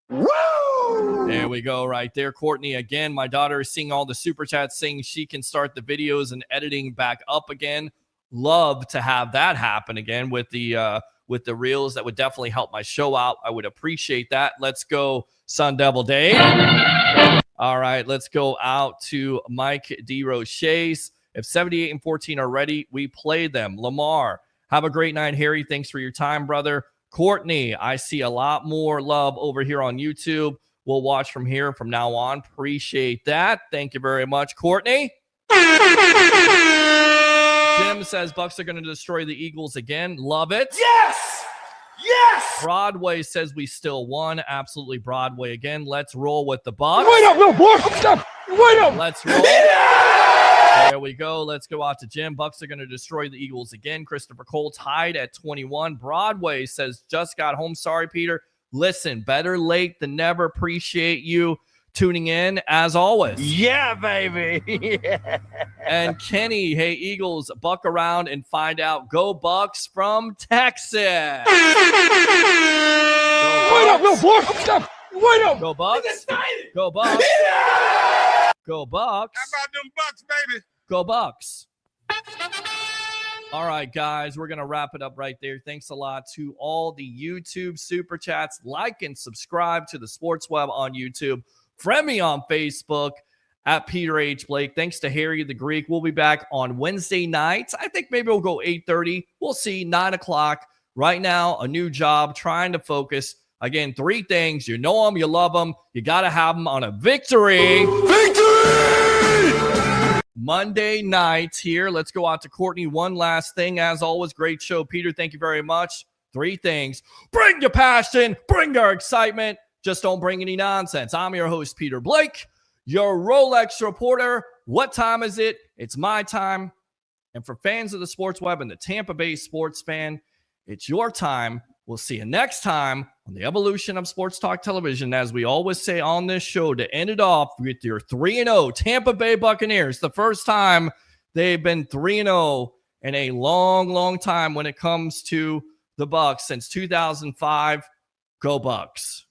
B: woo! There we go, right there. Courtney, again, my daughter is seeing all the super chats saying she can start the videos and editing back up again. Love to have that happen again with the reels. That would definitely help my show out. I would appreciate that. Let's go, Sun Devil Dave. All right, let's go out to Mike D. Roche's. If 78 and 14 are ready, we play them. Lamar, have a great night, Harry. Thanks for your time, brother. Courtney, I see a lot more love over here on YouTube. We'll watch from here from now on. Appreciate that. Thank you very much, Courtney. Jim says Bucs are going to destroy the Eagles again. Love it.
J: Yes. Yes.
B: Broadway says we still won. Absolutely, Broadway again. Let's roll with the Bucs.
J: Wait up, little boy. Wait up.
B: Let's roll. There we go. Let's go out to Jim. Bucs are going to destroy the Eagles again. Christopher Cole tied at 21. Broadway says, just got home. Sorry, Peter. Listen, better late than never. Appreciate you tuning in as always.
J: Yeah, baby. Yeah.
B: And Kenny, hey, Eagles, buck around and find out. Go Bucs from Texas. Go
J: Wait up, little boy. Wait up.
B: Go Bucs. Go Bucs. Go Bucs.
A: How about them Bucks, baby?
B: Go Bucs. All right, guys, we're going to wrap it up right there. Thanks a lot to all the YouTube super chats. Like and subscribe to the Sports Web on YouTube. Friend me on Facebook at Peter H. Blake. Thanks to Harry the Greek. We'll be back on Wednesday nights. I think maybe we'll go 8:30. We'll see, 9 o'clock. Right now, a new job, trying to focus. Again, 3 things. You know them, you love them. You got to have them on a victory. Monday night here. Let's go out to Courtney. One last thing. As always, great show. Peter, thank you very much. 3 things. Bring your passion. Bring your excitement. Just don't bring any nonsense. I'm your host, Peter Blake, your Rolex reporter. What time is it? It's my time. And for fans of the Sports Web and the Tampa Bay sports fan, it's your time. We'll see you next time on the evolution of Sports Talk Television. As we always say on this show, to end it off with your 3-0 Tampa Bay Buccaneers. The first time they've been 3-0 in a long, long time when it comes to the Bucs since 2005. Go Bucs.